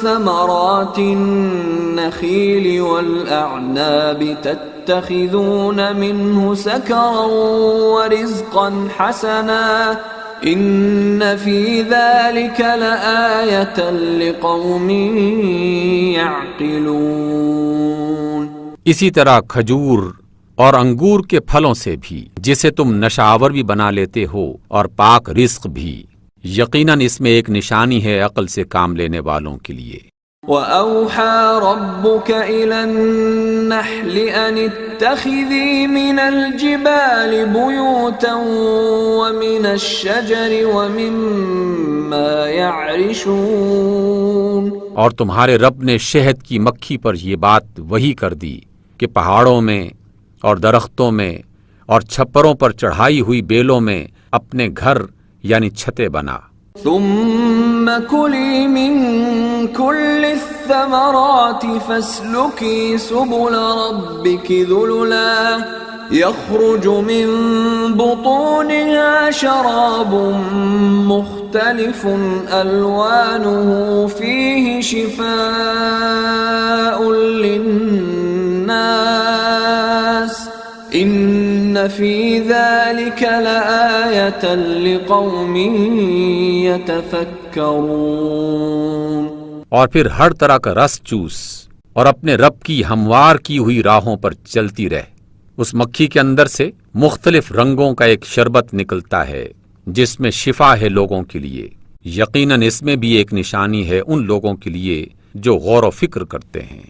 ثَمَرَاتِ النَّخِيلِ وَالْأَعْنَابِ تَتَّخِذُونَ مِنْهُ سَكَرًا وَرِزْقًا حَسَنًا إِنَّ فِي ذَلِكَ لَآيَةً لِقَوْمٍ يَعْقِلُونَ۔ اسی طرح کھجور اور انگور کے پھلوں سے بھی، جسے تم نشاور بھی بنا لیتے ہو، اور پاک رزق بھی، یقیناً اس میں ایک نشانی ہے عقل سے کام لینے والوں کے لیے۔ وَأَوْحَى رَبُّكَ إِلَى النَّحْلِ أَنِ اتَّخِذِي مِنَ الْجِبَالِ بُيُوتًا وَمِنَ الشَّجَرِ وَمِمَّا يَعْرِشُونَ۔ اور تمہارے رب نے شہد کی مکھی پر یہ بات وحی کر دی کہ پہاڑوں میں اور درختوں میں اور چھپروں پر چڑھائی ہوئی بیلوں میں اپنے گھر یعنی چھتیں بنا۔ ثم كلي من كل الثمرات فاسلكي سبل ربك يخرج من بطونها شراب مختلف ألوانه فيه شفاء للناس إن في ذلك لآية لقوم يتفكرون۔ اور پھر ہر طرح کا رس چوس اور اپنے رب کی ہموار کی ہوئی راہوں پر چلتی رہ۔ اس مکھی کے اندر سے مختلف رنگوں کا ایک شربت نکلتا ہے جس میں شفا ہے لوگوں کے لیے۔ یقیناً اس میں بھی ایک نشانی ہے ان لوگوں کے لیے جو غور و فکر کرتے ہیں۔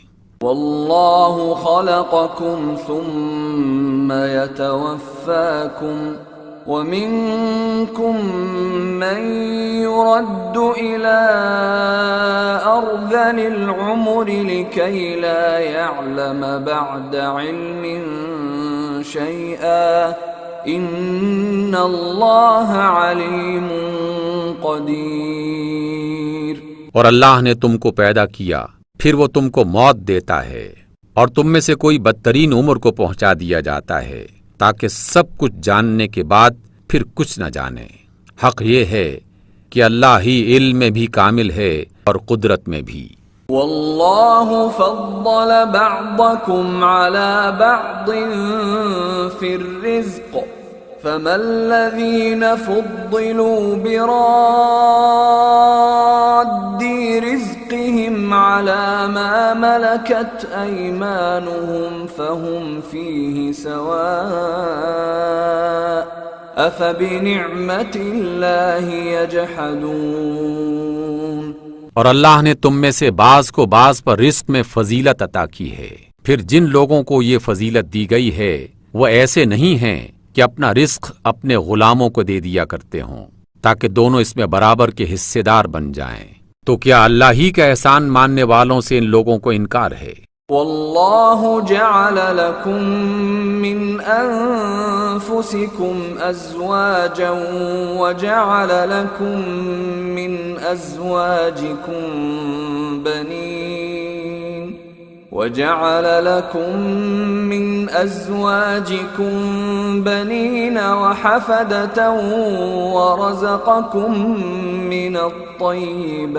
واللہ خلقکم ثم یتوفاکم ومنکم من يرد إلى أرذل العمر لكي لا يعلم بعد علم شيئا إن الله عليم قدير۔ اور اللہ نے تم کو پیدا کیا، پھر وہ تم کو موت دیتا ہے، اور تم میں سے کوئی بدترین عمر کو پہنچا دیا جاتا ہے تاکہ سب کچھ جاننے کے بعد پھر کچھ نہ جانے۔ حق یہ ہے کہ اللہ ہی علم میں بھی کامل ہے اور قدرت میں بھی۔ واللہ فضل بعضکم علی بعض فی الرزق فما الذین فضلوا براد رزقهم على ما ملكت أيمانهم فهم فيه سواء أفبنعمة الله يجحدون۔ اور اللہ نے تم میں سے بعض کو بعض پر رزق میں فضیلت عطا کی ہے، پھر جن لوگوں کو یہ فضیلت دی گئی ہے وہ ایسے نہیں ہیں کہ اپنا رزق اپنے غلاموں کو دے دیا کرتے ہوں تاکہ دونوں اس میں برابر کے حصے دار بن جائیں۔ تو کیا اللہ ہی کا احسان ماننے والوں سے ان لوگوں کو انکار ہے؟ واللہ جعل لکم من انفسکم ازواجا وجعل لکم من ازواجکم بنین وجعل لكم من أزواجكم بنين وحفدة ورزقكم من الطيبات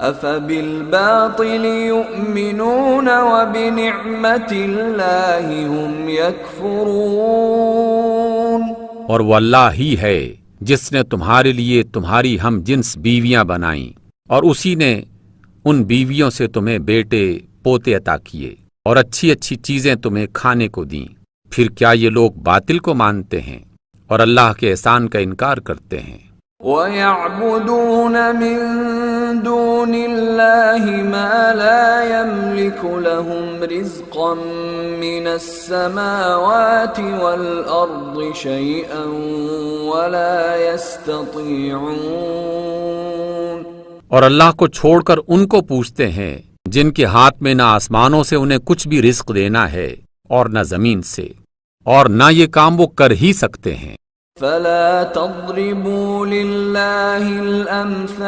أفبالباطل يؤمنون وبنعمة الله هم يكفرون۔ اور وہ اللہ ہی ہے جس نے تمہارے لیے تمہاری ہم جنس بیویاں بنائیں اور اسی نے ان بیویوں سے تمہیں بیٹے پوتے عطا کیے اور اچھی اچھی چیزیں تمہیں کھانے کو دیں، پھر کیا یہ لوگ باطل کو مانتے ہیں اور اللہ کے احسان کا انکار کرتے ہیں؟ وَيَعْبُدُونَ مِن دُونِ اللَّهِ مَا لَا يَمْلِكُ لَهُمْ رِزْقًا مِّنَ السَّمَاوَاتِ وَالْأَرْضِ شَيْئًا وَلَا يَسْتَطِيعُونَ۔ اور اللہ کو چھوڑ کر ان کو پوچھتے ہیں جن کے ہاتھ میں نہ آسمانوں سے انہیں کچھ بھی رزق دینا ہے اور نہ زمین سے، اور نہ یہ کام وہ کر ہی سکتے ہیں۔ فَلَا تَضْرِبُوا لِلَّهِ الْأَمْثَالَ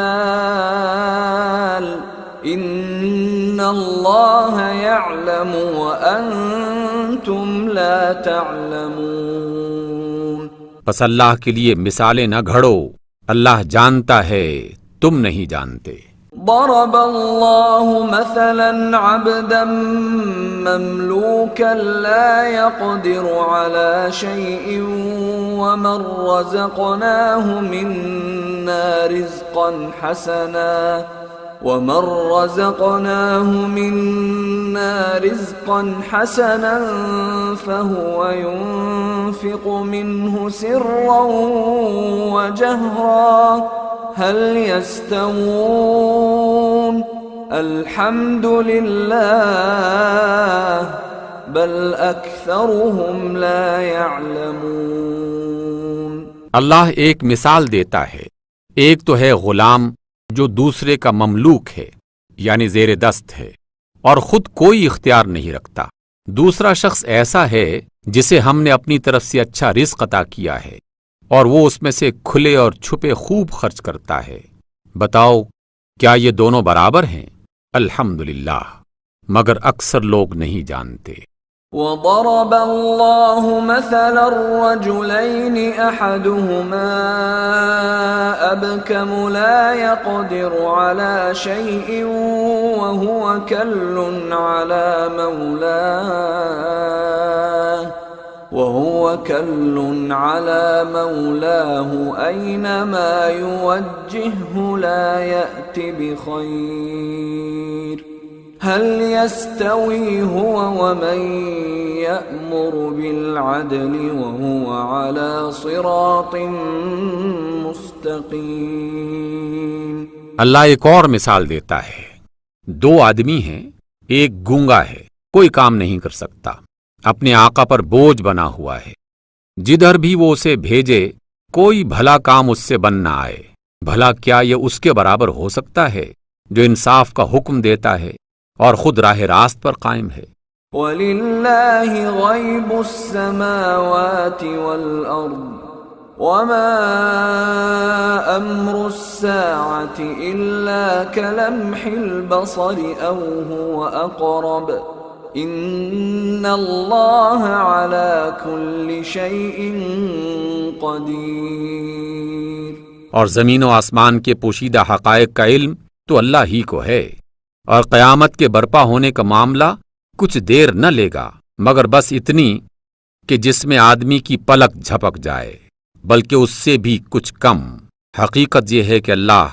إِنَّ اللَّهَ يَعْلَمُ وَأَنْتُمْ لَا تَعْلَمُونَ۔ بس اللہ کے لیے مثالیں نہ گھڑو، اللہ جانتا ہے، تم نہیں جانتے۔ ضرب اللہ مثلا عبدا مملوكا لا يقدر على شيء ومن رزقناه منا رزقا حسنا فهو ينفق منه سرا وجهرا هل يستوون الحمد لله بل اکثرهم لا يعلمون۔ اللہ ایک مثال دیتا ہے، ایک تو ہے غلام جو دوسرے کا مملوک ہے یعنی زیر دست ہے اور خود کوئی اختیار نہیں رکھتا، دوسرا شخص ایسا ہے جسے ہم نے اپنی طرف سے اچھا رزق عطا کیا ہے اور وہ اس میں سے کھلے اور چھپے خوب خرچ کرتا ہے، بتاؤ کیا یہ دونوں برابر ہیں؟ الحمدللہ، مگر اکثر لوگ نہیں جانتے۔ وضرب الله مثلا الرجلين أحدهما أبكم لا يقدر على شيء وهو كل على مولاه أينما يوجهه لا يأت بخير هل يستوي هو ومن يأمر بالعدل وهو على صراط مستقيم۔ اللہ ایک اور مثال دیتا ہے، دو آدمی ہیں، ایک گونگا ہے، کوئی کام نہیں کر سکتا، اپنے آقا پر بوجھ بنا ہوا ہے، جدھر بھی وہ اسے بھیجے کوئی بھلا کام اس سے بن نہ آئے۔ بھلا کیا یہ اس کے برابر ہو سکتا ہے جو انصاف کا حکم دیتا ہے اور خود راہ راست پر قائم ہے؟ وَلِلَّهِ غَيْبُ السَّمَاوَاتِ وَالْأَرْضِ وَمَا أَمْرُ السَّاعَةِ إِلَّا كَلَمْحِ الْبَصَرِ أَوْ هُوَ أَقْرَبُ إِنَّ اللَّهَ عَلَى كُلِّ شَيْءٍ قَدِيرٌ۔ اور زمین و آسمان کے پوشیدہ حقائق کا علم تو اللہ ہی کو ہے، اور قیامت کے برپا ہونے کا معاملہ کچھ دیر نہ لے گا مگر بس اتنی کہ جس میں آدمی کی پلک جھپک جائے، بلکہ اس سے بھی کچھ کم۔ حقیقت یہ ہے کہ اللہ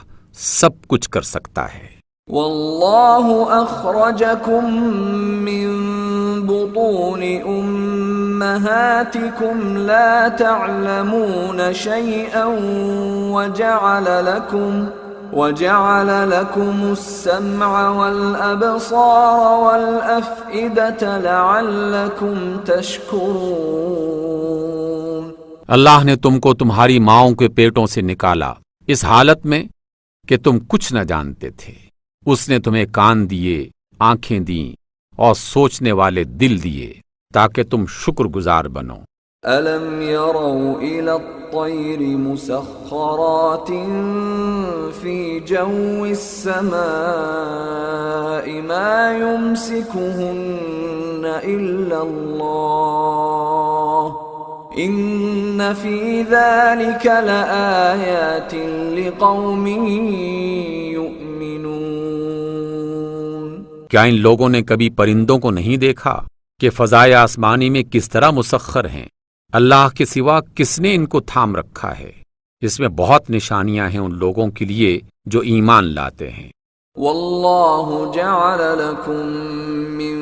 سب کچھ کر سکتا ہے۔ واللہ اخرجکم من بطون امہاتکم لا تعلمون شیئا وجعل لكم السمع والأبصار والأفئدة لعلكم تشکرون۔ اللہ نے تم کو تمہاری ماؤں کے پیٹوں سے نکالا اس حالت میں کہ تم کچھ نہ جانتے تھے، اس نے تمہیں کان دیے، آنکھیں دیں اور سوچنے والے دل دیے تاکہ تم شکر گزار بنو۔ أَلَمْ يَرَوْا إِلَى الطَّيْرِ مُسَخَّرَاتٍ فِي جَوِّ السَّمَاءِ مَا يُمْسِكُهُنَّ إِلَّا اللَّهُ إِنَّ فِي ذَلِكَ لَآيَاتٍ لِقَوْمٍ يُؤْمِنُونَ۔ کیا ان لوگوں نے کبھی پرندوں کو نہیں دیکھا کہ فضائے آسمانی میں کس طرح مسخر ہیں؟ اللہ کے سوا کس نے ان کو تھام رکھا ہے؟ اس میں بہت نشانیاں ہیں ان لوگوں کے لیے جو ایمان لاتے ہیں۔ واللہ جعل لکم من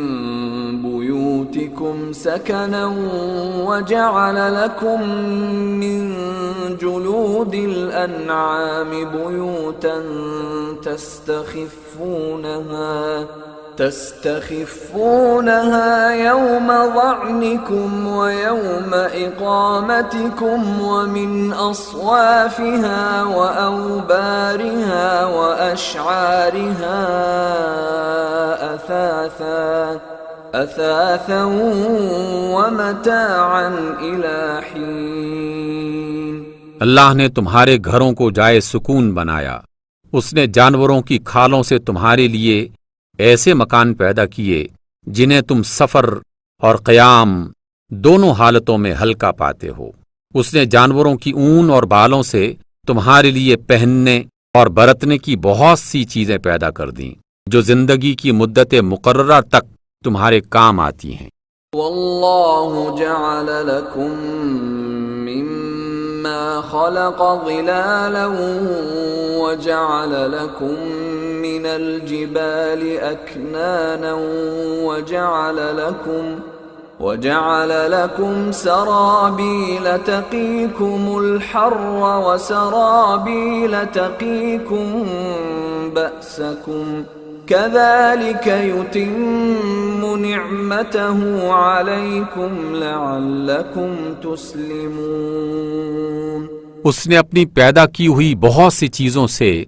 بیوتکم سکنا وجعل لکم من جلود الانعام بیوتا تستخفونها يوم ظعنكم ويوم إقامتكم ومن أصوافها وأوبارها وأشعارها أثاثا ومتاعا إلى حين۔ اللہ نے تمہارے گھروں کو جائے سکون بنایا، اس نے جانوروں کی کھالوں سے تمہارے لیے ایسے مکان پیدا کیے جنہیں تم سفر اور قیام دونوں حالتوں میں ہلکا پاتے ہو۔ اس نے جانوروں کی اون اور بالوں سے تمہارے لیے پہننے اور برتنے کی بہت سی چیزیں پیدا کر دیں جو زندگی کی مدت مقررہ تک تمہارے کام آتی ہیں۔ واللہ جعل لکم مما خلق ظلالا وجعل لكم من الجبال أكنانا وجعل لكم سرابيل تقيكم الحر وسرابيل تقيكم بأسكم كذلك يتم نعمته عليكم لعلكم تسلمون۔ اس نے اپنی پیدا کی ہوئی بہت سی چیزوں سے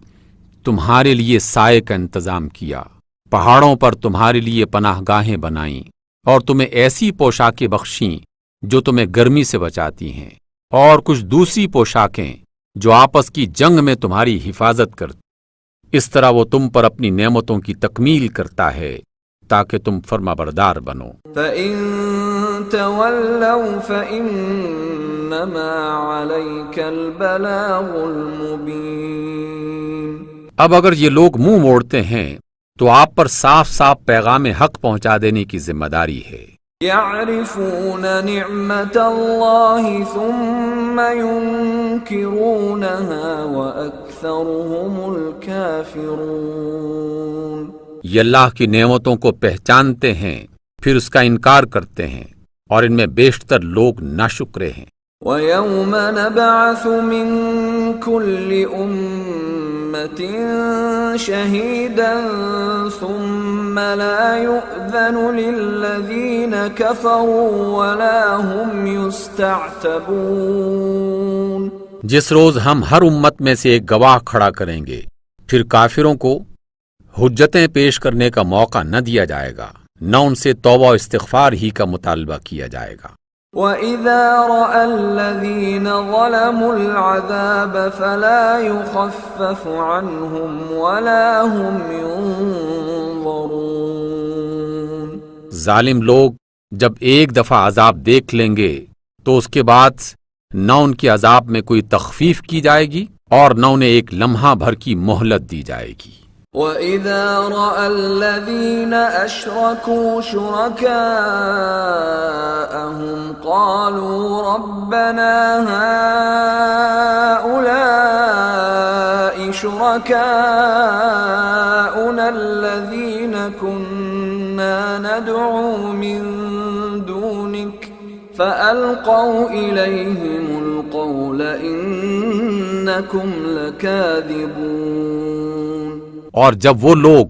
تمہارے لیے سائے کا انتظام کیا، پہاڑوں پر تمہارے لیے پناہ گاہیں بنائیں اور تمہیں ایسی پوشاکیں بخشیں جو تمہیں گرمی سے بچاتی ہیں، اور کچھ دوسری پوشاکیں جو آپس کی جنگ میں تمہاری حفاظت کرتی۔ اس طرح وہ تم پر اپنی نعمتوں کی تکمیل کرتا ہے تاکہ تم فرما بردار بنو۔ فَإِن تَوَلَّوْا فَإِنَّمَا عَلَيْكَ الْبَلَاغُ الْمُبِينُ۔ اب اگر یہ لوگ منہ موڑتے ہیں تو آپ پر صاف صاف پیغام حق پہنچا دینے کی ذمہ داری ہے۔ يَعْرِفُونَ نِعْمَةَ اللَّهِ ثُمَّ يُنْكِرُونَهَا وَأَكْثَرُهُمُ الْكَافِرُونَ۔ یہ اللہ کی نعمتوں کو پہچانتے ہیں پھر اس کا انکار کرتے ہیں اور ان میں بیشتر لوگ ناشکرے ہیں۔ وَيَوْمَ نَبْعَثُ مِنْ كُلِّ أُمَّةٍ شَهِيدًا ثُمَّ لَا يُؤْذَنُ لِلَّذِينَ كَفَرُوا وَلَا هُمْ يُسْتَعْتَبُونَ۔ جس روز ہم ہر امت میں سے ایک گواہ کھڑا کریں گے پھر کافروں کو حجتیں پیش کرنے کا موقع نہ دیا جائے گا، نہ ان سے توبہ و استغفار ہی کا مطالبہ کیا جائے گا۔ وَإِذَا رَأَى الَّذِينَ ظَلَمُوا الْعَذَابَ فَلَا يُخَفَّفُ عَنْهُمْ وَلَا هُمْ يُنظَرُونَ۔ ظالم لوگ جب ایک دفعہ عذاب دیکھ لیں گے تو اس کے بعد نہ ان کے عذاب میں کوئی تخفیف کی جائے گی اور نہ انہیں ایک لمحہ بھر کی مہلت دی جائے گی۔ وَإِذَا رَأَى الَّذِينَ أَشْرَكُوا شُرَكَاءَهُمْ قَالُوا رَبَّنَا هَؤُلَاءِ شُرَكَاؤُنَا الَّذِينَ كُنَّا نَدْعُو مِن دُونِكَ فَأَلْقَوْا إِلَيْهِمُ الْقَوْلَ إِنَّكُمْ لَكَاذِبُونَ۔ اور جب وہ لوگ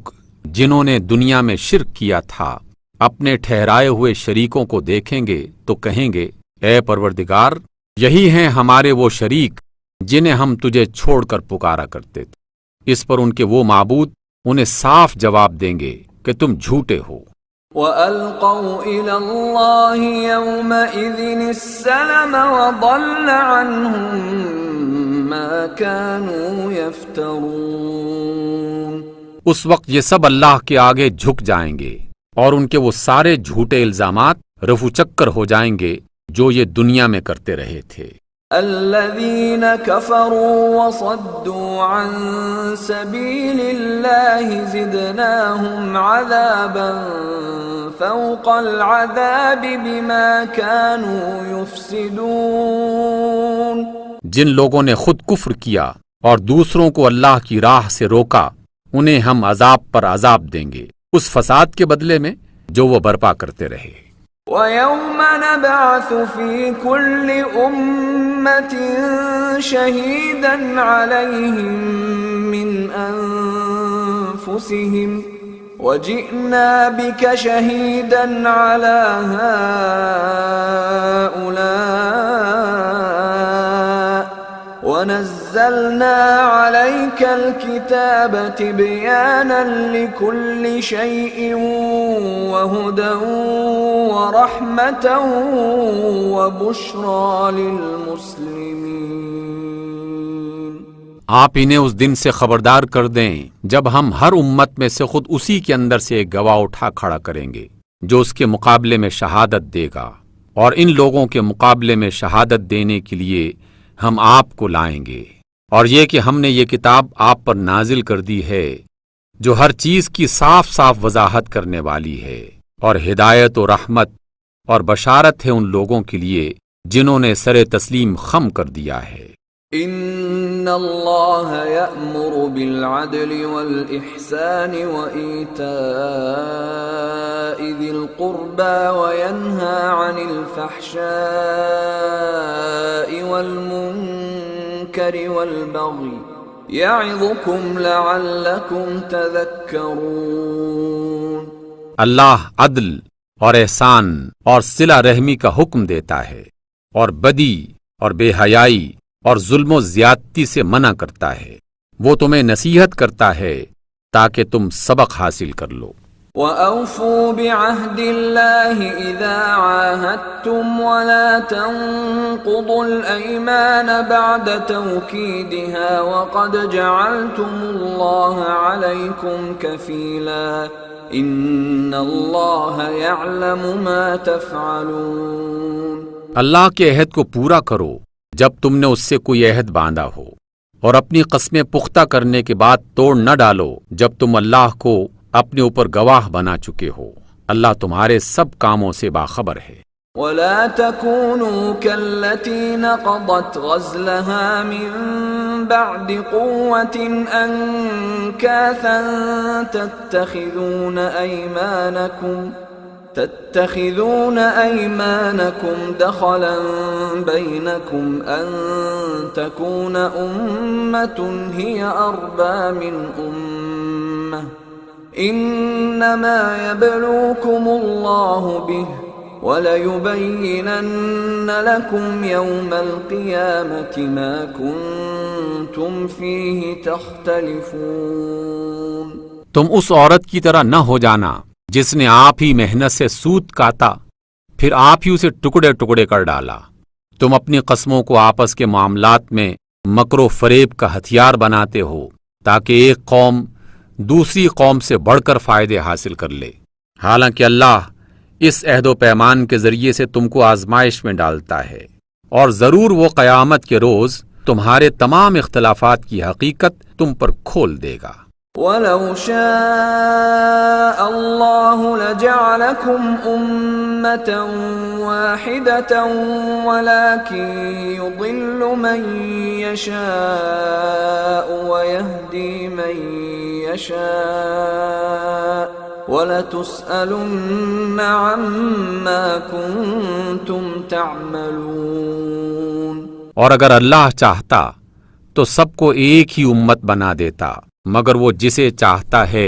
جنہوں نے دنیا میں شرک کیا تھا اپنے ٹھہرائے ہوئے شریکوں کو دیکھیں گے تو کہیں گے اے پروردگار یہی ہیں ہمارے وہ شریک جنہیں ہم تجھے چھوڑ کر پکارا کرتے تھے۔ اس پر ان کے وہ معبود انہیں صاف جواب دیں گے کہ تم جھوٹے ہو۔ وَأَلْقَوْا إِلَى اللَّهِ يَوْمَئِذٍ السَّلَمَ وَضَلَّ عَنْهُمْ مَا كَانُوا يَفْتَرُونَ۔ اس وقت یہ سب اللہ کے آگے جھک جائیں گے اور ان کے وہ سارے جھوٹے الزامات رفو چکر ہو جائیں گے جو یہ دنیا میں کرتے رہے تھے۔ الذين كفروا وصدوا عن سبيل الله زدناهم عذابا فوق العذاب بما كانوا يفسدون۔ جن لوگوں نے خود کفر کیا اور دوسروں کو اللہ کی راہ سے روکا انہیں ہم عذاب پر عذاب دیں گے اس فساد کے بدلے میں جو وہ برپا کرتے رہے۔ وَيَوْمَ نَبْعَثُ فِي كُلِّ أُمَّةٍ شَهِيدًا عَلَيْهِمْ مِنْ أَنفُسِهِمْ وَجِئْنَا بِكَ شَهِيدًا عَلَى هَؤُلَاءِ وَنَزَّلْنَا عَلَيْكَ الْكِتَابَ تِبْيَانًا لِكُلِّ شَيْءٍ وَهُدًى وَرَحْمَةً وَبُشْرَى لِلْمُسْلِمِينَ۔ آپ انہیں اس دن سے خبردار کر دیں جب ہم ہر امت میں سے خود اسی کے اندر سے ایک گواہ اٹھا کھڑا کریں گے جو اس کے مقابلے میں شہادت دے گا، اور ان لوگوں کے مقابلے میں شہادت دینے کے لیے ہم آپ کو لائیں گے، اور یہ کہ ہم نے یہ کتاب آپ پر نازل کر دی ہے جو ہر چیز کی صاف صاف وضاحت کرنے والی ہے، اور ہدایت و رحمت اور بشارت ہے ان لوگوں کے لیے جنہوں نے سر تسلیم خم کر دیا ہے۔ ان اللہ یأمر بالعدل والإحسان وإیتاء ذی القربى وینہى عن الفحشاء والمنکر والبغی یعظکم لعلکم تذکرون۔ اللہ عدل اور احسان اور صلہ رحمی کا حکم دیتا ہے، اور بدی اور بے حیائی اور ظلم و زیادتی سے منع کرتا ہے، وہ تمہیں نصیحت کرتا ہے تاکہ تم سبق حاصل کر لو۔ وَأَوْفُوا بِعَهْدِ اللَّهِ إِذَا عَاهَدتُّمْ وَلَا تَنقُضُوا الْأَيْمَانَ بَعْدَ تَوْكِيدِهَا وَقَدْ جَعَلْتُمُ اللَّهَ عَلَيْكُمْ كَفِيلًا ان اللہ یعلم ما تفعلون۔ اللہ کے عہد کو پورا کرو جب تم نے اس سے کوئی عہد باندھا ہو، اور اپنی قسمیں پختہ کرنے کے بعد توڑ نہ ڈالو جب تم اللہ کو اپنے اوپر گواہ بنا چکے ہو۔ اللہ تمہارے سب کاموں سے باخبر ہے۔ ولا تكونوا كالتي نقضت غزلها من بعد قوة أنكاثا تتخذون أيمانكم دخلا بينكم أن تكون أمة هي أربى من أمة إنما يبلوكم الله به وَلَيُبَيِّنَنَّ لَكُمْ يَوْمَ الْقِيَامَةِ مَا كُنْتُمْ فِيهِ تَخْتَلِفُونَ۔ تم اس عورت کی طرح نہ ہو جانا جس نے آپ ہی محنت سے سوت کاتا، پھر آپ ہی اسے ٹکڑے ٹکڑے کر ڈالا۔ تم اپنی قسموں کو آپس کے معاملات میں مکر و فریب کا ہتھیار بناتے ہو تاکہ ایک قوم دوسری قوم سے بڑھ کر فائدے حاصل کر لے، حالانکہ اللہ اس عہد و پیمان کے ذریعے سے تم کو آزمائش میں ڈالتا ہے، اور ضرور وہ قیامت کے روز تمہارے تمام اختلافات کی حقیقت تم پر کھول دے گا۔ وَلَوْ شَاءَ اللَّهُ لَجَعَلَكُمْ أُمَّةً وَاحِدَةً وَلَكِنْ يُضِلُّ مَنْ يَشَاءُ وَيَهْدِي مَنْ يَشَاءُ وَلَتُسْأَلُنَّ عَمَّا كُنْتُمْ تَعْمَلُونَ۔ اور اگر اللہ چاہتا تو سب کو ایک ہی امت بنا دیتا، مگر وہ جسے چاہتا ہے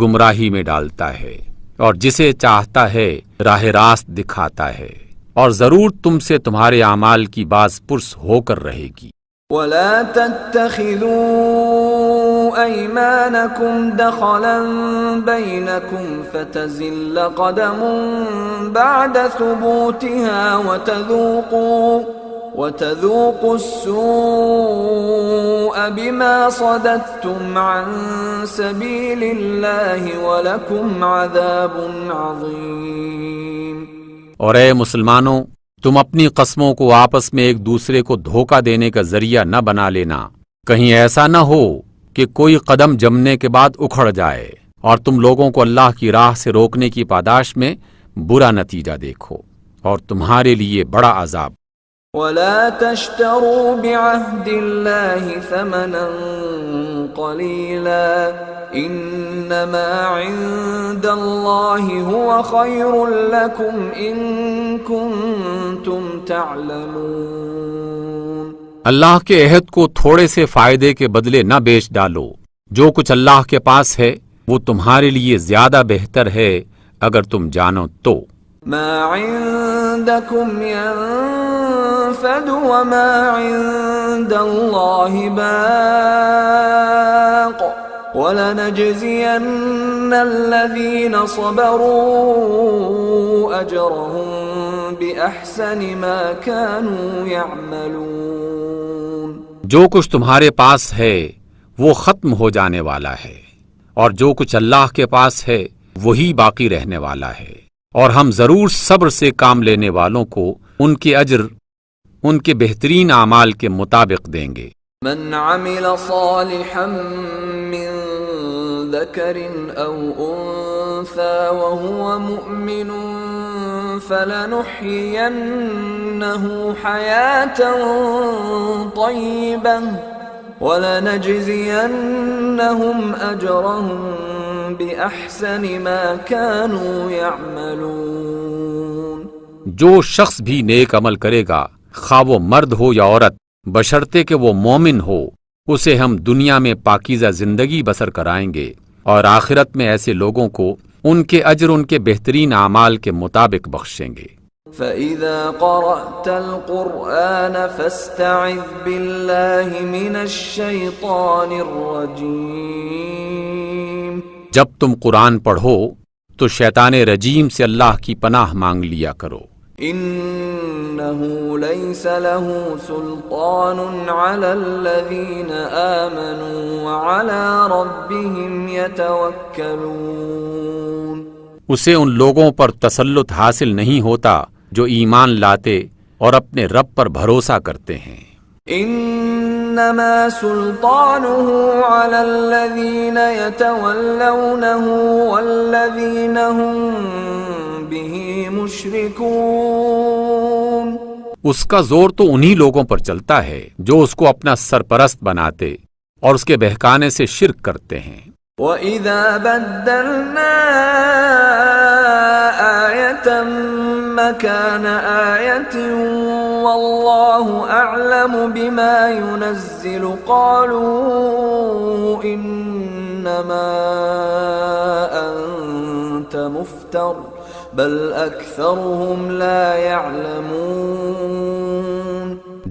گمراہی میں ڈالتا ہے، اور جسے چاہتا ہے راہ راست دکھاتا ہے، اور ضرور تم سے تمہارے اعمال کی باز پرس ہو کر رہے گی۔ وَلَا تَتَّخِذُوا أَيْمَانَكُمْ دَخَلًا بَيْنَكُمْ فَتَزِلَّ قَدَمٌ بَعْدَ ثُبُوتِهَا وَتَذُوقُوا السُّوءَ بِمَا صَدَدتُّمْ عَن سَبِيلِ اللَّهِ وَلَكُمْ عَذَابٌ عَظِيمٌ۔ اور اے مسلمانوں، تم اپنی قسموں کو آپس میں ایک دوسرے کو دھوکہ دینے کا ذریعہ نہ بنا لینا، کہیں ایسا نہ ہو کہ کوئی قدم جمنے کے بعد اکھڑ جائے اور تم لوگوں کو اللہ کی راہ سے روکنے کی پاداش میں برا نتیجہ دیکھو، اور تمہارے لیے بڑا عذاب۔ وَلَا تَشْتَرُوا بِعَهْدِ اللَّهِ ثَمَنًا قَلِيلًا إِنَّمَا عِندَ اللَّهِ هُوَ خَيْرٌ لَكُمْ إِن كُنتُمْ تَعْلَمُونَ۔ اللہ کے عہد کو تھوڑے سے فائدے کے بدلے نہ بیچ ڈالو، جو کچھ اللہ کے پاس ہے وہ تمہارے لیے زیادہ بہتر ہے اگر تم جانو تو۔ ما عندكم ينفد وما عند الله باق وَلَنَجْزِيَنَّ الَّذِينَ صَبَرُوا أَجْرَهُم بِأَحْسَنِ مَا كَانُوا يَعْمَلُونَ۔ جو کچھ تمہارے پاس ہے وہ ختم ہو جانے والا ہے، اور جو کچھ اللہ کے پاس ہے وہی باقی رہنے والا ہے، اور ہم ضرور صبر سے کام لینے والوں کو ان کے اجر ان کے بہترین اعمال کے مطابق دیں گے۔ من عمل صالحا من ذكر أو أنثى وهو مؤمن فلنحيينه حياة طيبة ولنجزينهم أجرهم بأحسن ما كانوا يعملون۔ جو شخص بھی نیک عمل کرے گا، خواہ وہ مرد ہو یا عورت، بشرطے کہ وہ مومن ہو، اسے ہم دنیا میں پاکیزہ زندگی بسر کرائیں گے، اور آخرت میں ایسے لوگوں کو ان کے اجر ان کے بہترین اعمال کے مطابق بخشیں گے۔ فَإِذَا قَرَأْتَ الْقُرْآنَ فَاسْتَعِذْ بِاللَّهِ مِنَ الشَّيْطَانِ الرَّجِيمِ۔ جب تم قرآن پڑھو تو شیطان رجیم سے اللہ کی پناہ مانگ لیا کرو۔ إنه ليس له سلطان على الذين آمنوا وعلى ربهم يتوكلون. اسے ان لوگوں پر تسلط حاصل نہیں ہوتا جو ایمان لاتے اور اپنے رب پر بھروسہ کرتے ہیں. انما سلطانه على الذين يتولونه والذين هم به مشركون. اس کا زور تو انہی لوگوں پر چلتا ہے جو اس کو اپنا سرپرست بناتے اور اس کے بہکانے سے شرک کرتے ہیں. وَإِذَا بَدَّلْنَا آيَةً مَكَانَ آيَةٍ وَاللَّهُ أَعْلَمُ بِمَا يُنَزِّلُ قَالُوا إِنَّمَا أَنْتَ مُفْتَرٍ بَلْ أَكْثَرُهُمْ لَا يَعْلَمُونَ.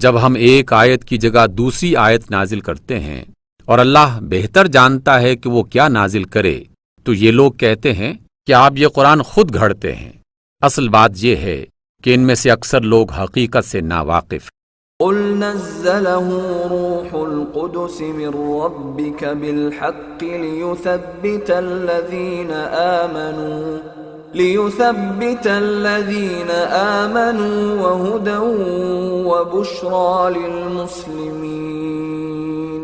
جب ہم ایک آیت کی جگہ دوسری آیت نازل کرتے ہیں اور اللہ بہتر جانتا ہے کہ وہ کیا نازل کرے، تو یہ لوگ کہتے ہیں کہ آپ یہ قرآن خود گھڑتے ہیں. اصل بات یہ ہے کہ ان میں سے اکثر لوگ حقیقت سے ناواقف. قُلْ نَزَّلَهُ رُوحُ الْقُدُسِ مِنْ رَبِّكَ بِالْحَقِّ لِيُثَبِّتَ الَّذِينَ آمَنُوا وَهُدًى وَبُشْرَى لِلْمُسْلِمِينَ.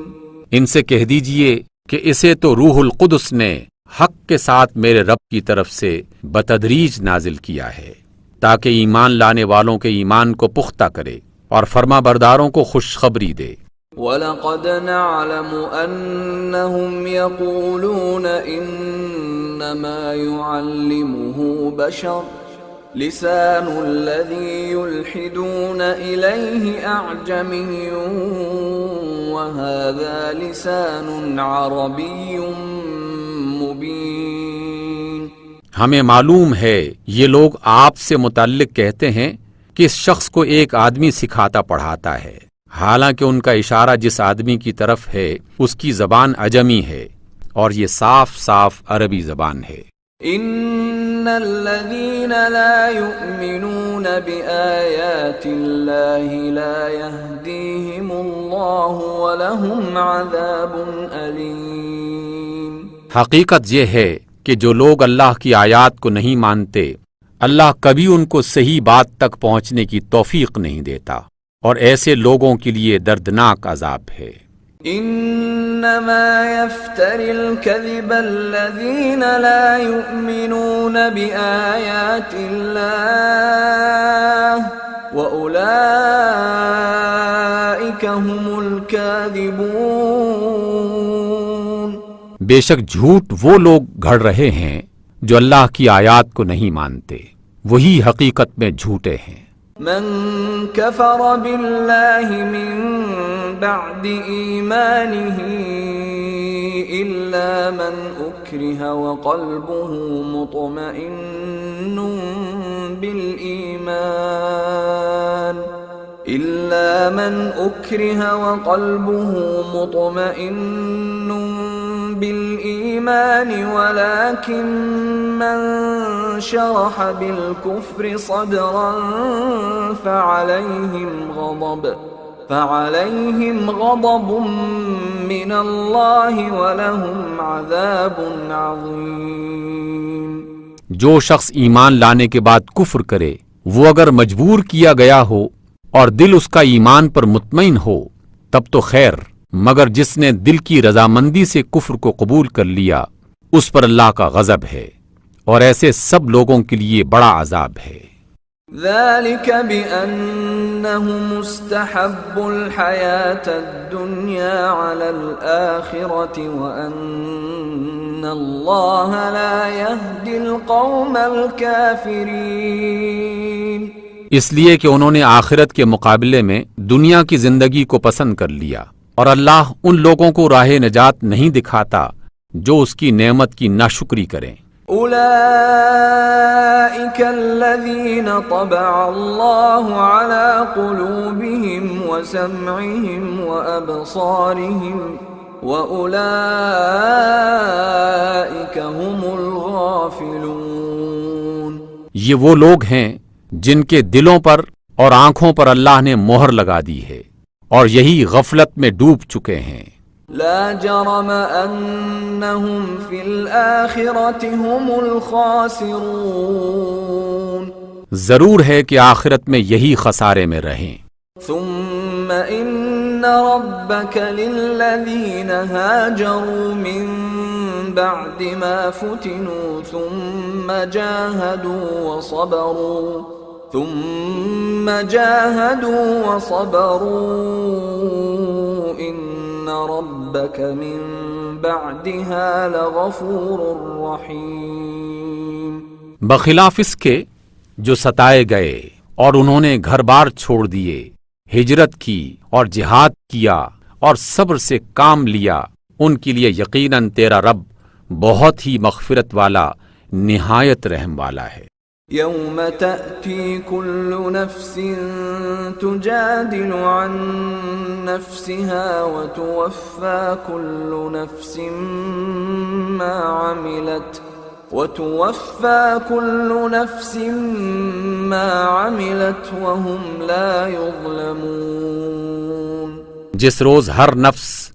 ان سے کہہ دیجئے کہ اسے تو روح القدس نے حق کے ساتھ میرے رب کی طرف سے بتدریج نازل کیا ہے تاکہ ایمان لانے والوں کے ایمان کو پختہ کرے اور فرما برداروں کو خوشخبری دے. وَلَقَدْ نَعْلَمُ أَنَّهُمْ يَقُولُونَ إِنَّمَا يُعَلِّمُهُ بَشَرٌ لِسَانُ الَّذِي يُلْحِدُونَ إِلَيْهِ أَعْجَمِيٌّ وَهَذَا لِسَانٌ عَرَبِيٌّ مُبِينٌ. ہمیں معلوم ہے یہ لوگ آپ سے متعلق کہتے ہیں کہ اس شخص کو ایک آدمی سکھاتا پڑھاتا ہے، حالانکہ ان کا اشارہ جس آدمی کی طرف ہے اس کی زبان عجمی ہے اور یہ صاف صاف عربی زبان ہے. ان الذين لا يؤمنون بآيات الله لا يهديهم الله ولهم عذاب أليم. حقیقت یہ ہے کہ جو لوگ اللہ کی آیات کو نہیں مانتے، اللہ کبھی ان کو صحیح بات تک پہنچنے کی توفیق نہیں دیتا، اور ایسے لوگوں کے لیے دردناک عذاب ہے. انما يفتر الكذب الذين لا يؤمنون بآيات الله وأولئك هم الكاذبون. بے شک جھوٹ وہ لوگ گھڑ رہے ہیں جو اللہ کی آیات کو نہیں مانتے، وہی حقیقت میں جھوٹے ہیں. من كفر بالله من بعد إيمانه إلا من أكره وقلبه مطمئن بالإيمان ولكن من شرح بالكفر صدرا فعليهم غضب من الله ولهم عذاب عظيم. جو شخص ایمان لانے کے بعد کفر کرے، وہ اگر مجبور کیا گیا ہو اور دل اس کا ایمان پر مطمئن ہو تب تو خیر، مگر جس نے دل کی رضامندی سے کفر کو قبول کر لیا اس پر اللہ کا غضب ہے، اور ایسے سب لوگوں کے لیے بڑا عذاب ہے. ذلك بأنهم استحبوا الحياة الدنيا على الآخرة وأن الله لا يهدي القوم الكافرين. اس لیے کہ انہوں نے آخرت کے مقابلے میں دنیا کی زندگی کو پسند کر لیا، اور اللہ ان لوگوں کو راہ نجات نہیں دکھاتا جو اس کی نعمت کی ناشکری کریں. اولئک الذین طبع اللہ علی قلوبہم وسمعہم وابصارہم واولئک هم الغافلون. یہ وہ لوگ ہیں جن کے دلوں پر اور آنکھوں پر اللہ نے مہر لگا دی ہے اور یہی غفلت میں ڈوب چکے ہیں۔ لا جرم انہم فی الآخرۃ ہم الخاسرون، ضرور ہے کہ آخرت میں یہی خسارے میں رہیں۔ ثم ان ربک للذین هاجروا من بعد ما فتنوا ثم جاهدوا وصبروا ان ربک من بعدها لغفور رحیم۔ بخلاف اس کے جو ستائے گئے اور انہوں نے گھر بار چھوڑ دیے، ہجرت کی اور جہاد کیا اور صبر سے کام لیا، ان کے لیے یقیناً تیرا رب بہت ہی مغفرت والا، نہایت رحم والا ہے۔ یوم تأتی کل نفس تجادل عن نفسها وتوفى كل نفس ما عملت وهم لا يظلمون۔ جس روز ہر نفس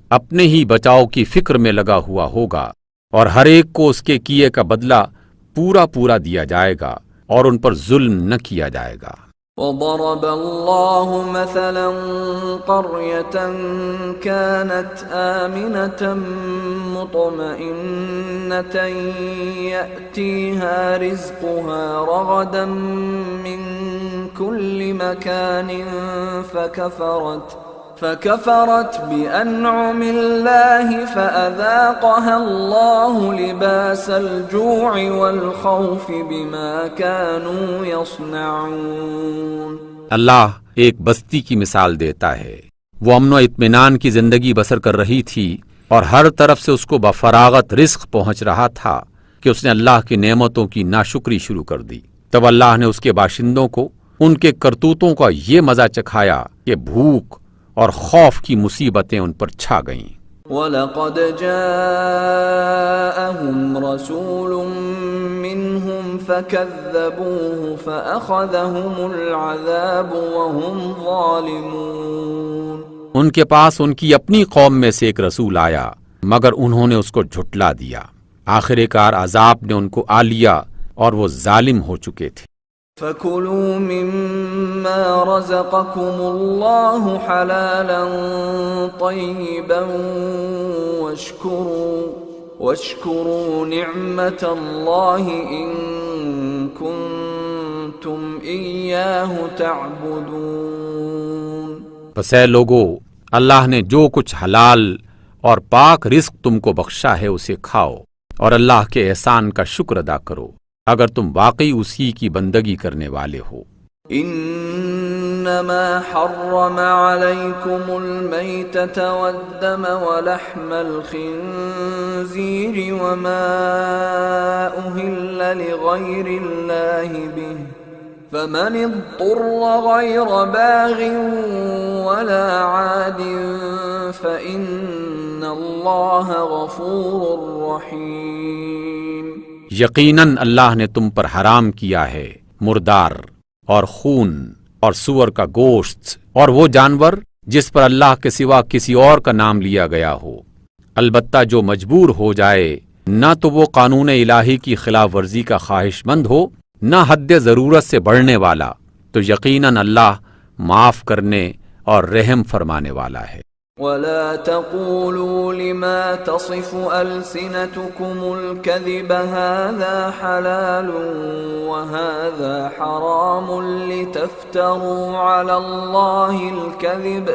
اپنے ہی بچاؤ کی فکر میں لگا ہوا ہوگا اور ہر ایک کو اس کے کیے کا بدلہ پورا پورا دیا جائے گا اور ان پر ظلم نہ کیا جائے گا۔ وضرب الله مثلا قرية كانت آمنة مطمئنة يأتيها رزقها رغدا من كل مكان فكفرت بأنعم الله فأذاقها الله لباس الجوع والخوف بما كانوا يصنعون۔ اللہ ایک بستی کی مثال دیتا ہے، وہ امن و اطمینان کی زندگی بسر کر رہی تھی اور ہر طرف سے اس کو بفراغت رزق پہنچ رہا تھا کہ اس نے اللہ کی نعمتوں کی ناشکری شروع کر دی۔ تب اللہ نے اس کے باشندوں کو ان کے کرتوتوں کا یہ مزہ چکھایا کہ بھوک اور خوف کی مصیبتیں ان پر چھا گئیں۔ وَلَقَدْ جَاءَهُمْ رَسُولٌ مِّنْهُمْ فَكَذَّبُوهُ فَأَخَذَهُمُ الْعَذَابُ وَهُمْ ظَالِمُونَ۔ ان کے پاس ان کی اپنی قوم میں سے ایک رسول آیا مگر انہوں نے اس کو جھٹلا دیا، آخر کار عذاب نے ان کو آ لیا اور وہ ظالم ہو چکے تھے۔ فَكُلُوا مِمَّا رَزَقَكُمُ اللَّهُ حَلَالًا طَيِّبًا وَاشْكُرُوا نِعْمَةَ اللَّهِ إِن كُنتُمْ إِيَّاهُ تَعْبُدُونَ۔ پس اے لوگو، اللہ نے جو کچھ حلال اور پاک رزق تم کو بخشا ہے اسے کھاؤ اور اللہ کے احسان کا شکر ادا کرو اگر تم واقعی اسی کی بندگی کرنے والے ہو۔ انما حرم علیکم المیتۃ والدم ولحم الخنزیر وما اہل لغیر اللہ به فمن اضطر غیر باغ ولا عاد فإن اللہ غفور رحیم۔ یقیناً اللہ نے تم پر حرام کیا ہے مردار اور خون اور سور کا گوشت اور وہ جانور جس پر اللہ کے سوا کسی اور کا نام لیا گیا ہو، البتہ جو مجبور ہو جائے، نہ تو وہ قانون الہی کی خلاف ورزی کا خواہش مند ہو نہ حد ضرورت سے بڑھنے والا، تو یقیناً اللہ معاف کرنے اور رحم فرمانے والا ہے۔ وَلَا تَقُولُوا لِمَا تَصِفُ أَلْسِنَتُكُمُ الْكَذِبَ هَذَا حَلَالٌ وَهَذَا حَرَامٌ لِتَفْتَرُوا عَلَى اللَّهِ الْكَذِبَ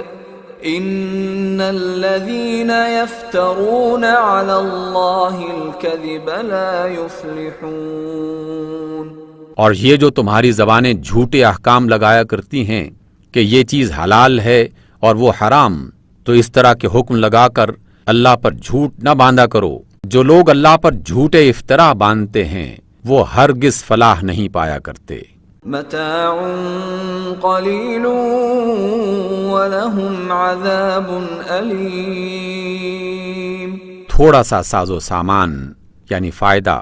إِنَّ الَّذِينَ يَفْتَرُونَ عَلَى اللَّهِ الْكَذِبَ لَا يُفْلِحُونَ۔ اور یہ جو تمہاری زبانیں جھوٹے احکام لگایا کرتی ہیں کہ یہ چیز حلال ہے اور وہ حرام، تو اس طرح کے حکم لگا کر اللہ پر جھوٹ نہ باندھا کرو۔ جو لوگ اللہ پر جھوٹے افطرا باندھتے ہیں وہ ہرگز فلاح نہیں پایا کرتے۔ متاع قلیل ولہم عذاب علیم۔ تھوڑا سا ساز و سامان یعنی فائدہ،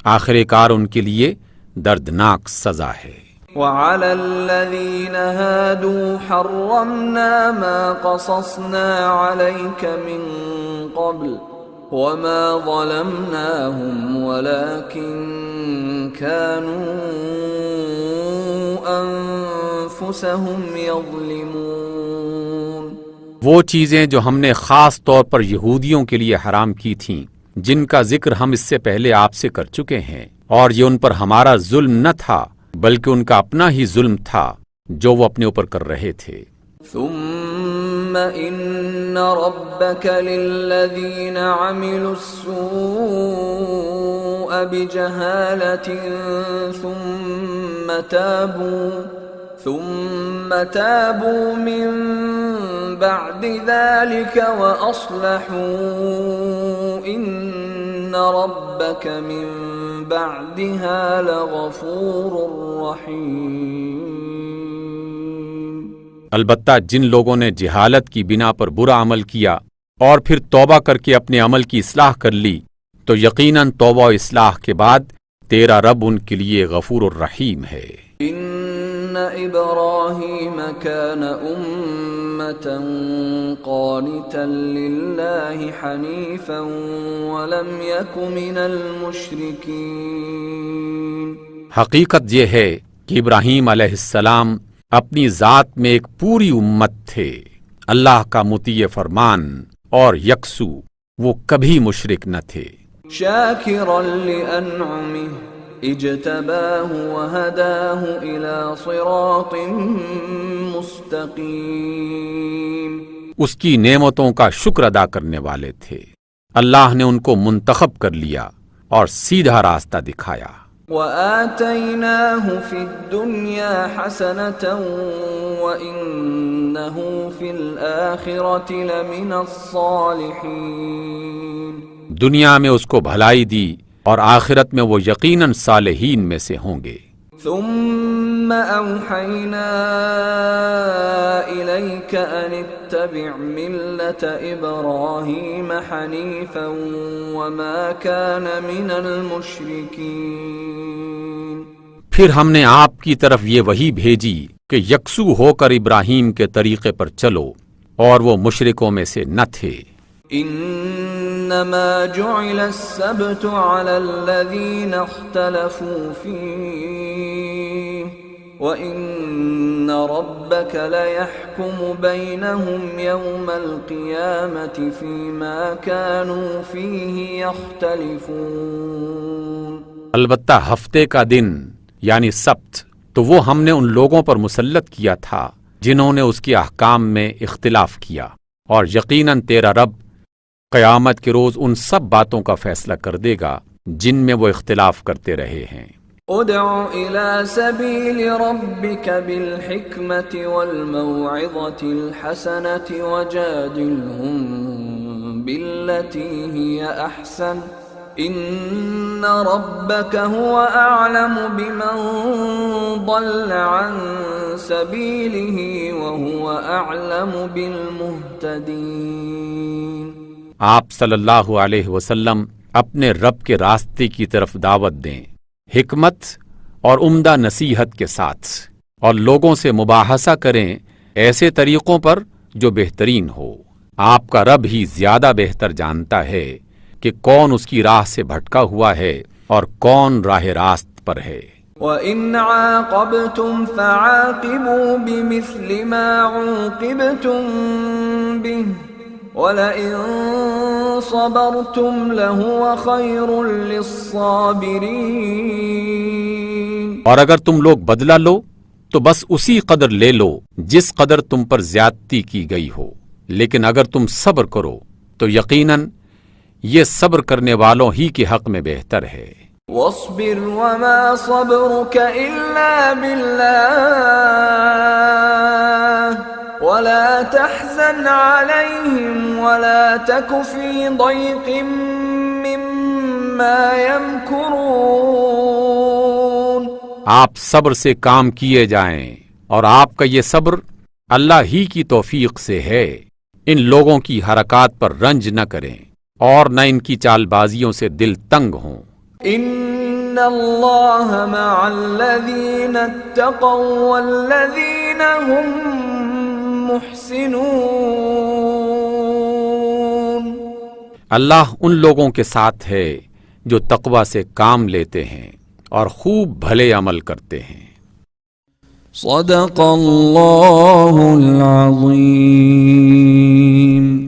آخر کار ان کے لیے دردناک سزا ہے۔ وعلى الذين هادوا حرمنا ما قصصنا عليك من قبل وما ظلمناهم ولكن كانوا أنفسهم يظلمون۔ وہ چیزیں جو ہم نے خاص طور پر یہودیوں کے لیے حرام کی تھیں، جن کا ذکر ہم اس سے پہلے آپ سے کر چکے ہیں، اور یہ ان پر ہمارا ظلم نہ تھا بلکہ ان کا اپنا ہی ظلم تھا جو وہ اپنے اوپر کر رہے تھے۔ ثم ان ربك للذين عملوا السوء بجهالة ثم تابوا من بعد ذلك وأصلحوا إن ربك من بعدها لغفور رحيم۔ البتہ جن لوگوں نے جہالت کی بنا پر برا عمل کیا اور پھر توبہ کر کے اپنے عمل کی اصلاح کر لی تو یقیناً توبہ و اصلاح کے بعد تیرا رب ان کے لیے غفور الرحیم ہے۔ ان ابراہیم کان امة قانتا للہ حنیفا ولم یک من المشرکین۔ حقیقت یہ ہے کہ ابراہیم علیہ السلام اپنی ذات میں ایک پوری امت تھے، اللہ کا مطیع فرمان اور یکسو، وہ کبھی مشرک نہ تھے۔ شاکرا لانعمہ اجتباہ وہداہ الی صراط مستقیم۔ اس کی نعمتوں کا شکر ادا کرنے والے تھے، اللہ نے ان کو منتخب کر لیا اور سیدھا راستہ دکھایا۔ وآتیناہ فی الدنیا حسنة وإنہ فی الآخرة لمن الصالحین۔ دنیا میں اس کو بھلائی دی اور آخرت میں وہ یقیناً صالحین میں سے ہوں گے۔ ثم اوحینا الیک ان اتبع ملة ابراہیم حنیفا وما کان من المشرکین۔ پھر ہم نے آپ کی طرف یہ وحی بھیجی کہ یکسو ہو کر ابراہیم کے طریقے پر چلو اور وہ مشرکوں میں سے نہ تھے۔ انما جعل السبت على الذين اختلفوا فيه وان ربك ليحكم بينهم يوم القيامة فيما كانوا فيه يختلفون۔ البتہ ہفتے کا دن یعنی سبت تو وہ ہم نے ان لوگوں پر مسلط کیا تھا جنہوں نے اس کے احکام میں اختلاف کیا، اور یقیناً تیرا رب قیامت کے روز ان سب باتوں کا فیصلہ کر دے گا جن میں وہ اختلاف کرتے رہے ہیں۔ ادع الى سبیل ربک بالحکمت والموعظة الحسنة وجادلهم بالتي هي احسن ان ربک هو اعلم بمن ضل عن سبیلہ وهو اعلم بالمہتدین۔ آپ صلی اللہ علیہ وسلم اپنے رب کے راستے کی طرف دعوت دیں، حکمت اور عمدہ نصیحت کے ساتھ، اور لوگوں سے مباحثہ کریں ایسے طریقوں پر جو بہترین ہو۔ آپ کا رب ہی زیادہ بہتر جانتا ہے کہ کون اس کی راہ سے بھٹکا ہوا ہے اور کون راہ راست پر ہے۔ وَإِنْ عَاقَبْتُمْ فَعَاقِبُوا بِمِثْلِ مَا عُوقِبْتُمْ بِهِ وَلَئِن صَبَرْتُمْ لَهُوَ خَيْرٌ لِلصَّابِرِينَ۔ اور اگر تم لوگ بدلہ لو تو بس اسی قدر لے لو جس قدر تم پر زیادتی کی گئی ہو، لیکن اگر تم صبر کرو تو یقیناً یہ صبر کرنے والوں ہی کے حق میں بہتر ہے۔ وَاصْبِرْ وَمَا صَبْرُكَ إِلَّا بِاللَّهِ وَلَا تَحْزَنْ عَلَيْهِمْ وَلَا تَكُ فِي ضَيْقٍ مِّمَّا يَمْكُرُونَ۔ آپ صبر سے کام کیے جائیں اور آپ کا یہ صبر اللہ ہی کی توفیق سے ہے۔ ان لوگوں کی حرکات پر رنج نہ کریں اور نہ ان کی چال بازیوں سے دل تنگ ہوں۔ إِنَّ ان اللہ مع الذین اتقوا والذین هم محسنون. اللہ ان لوگوں کے ساتھ ہے جو تقوی سے کام لیتے ہیں اور خوب بھلے عمل کرتے ہیں. صدق اللہ العظیم.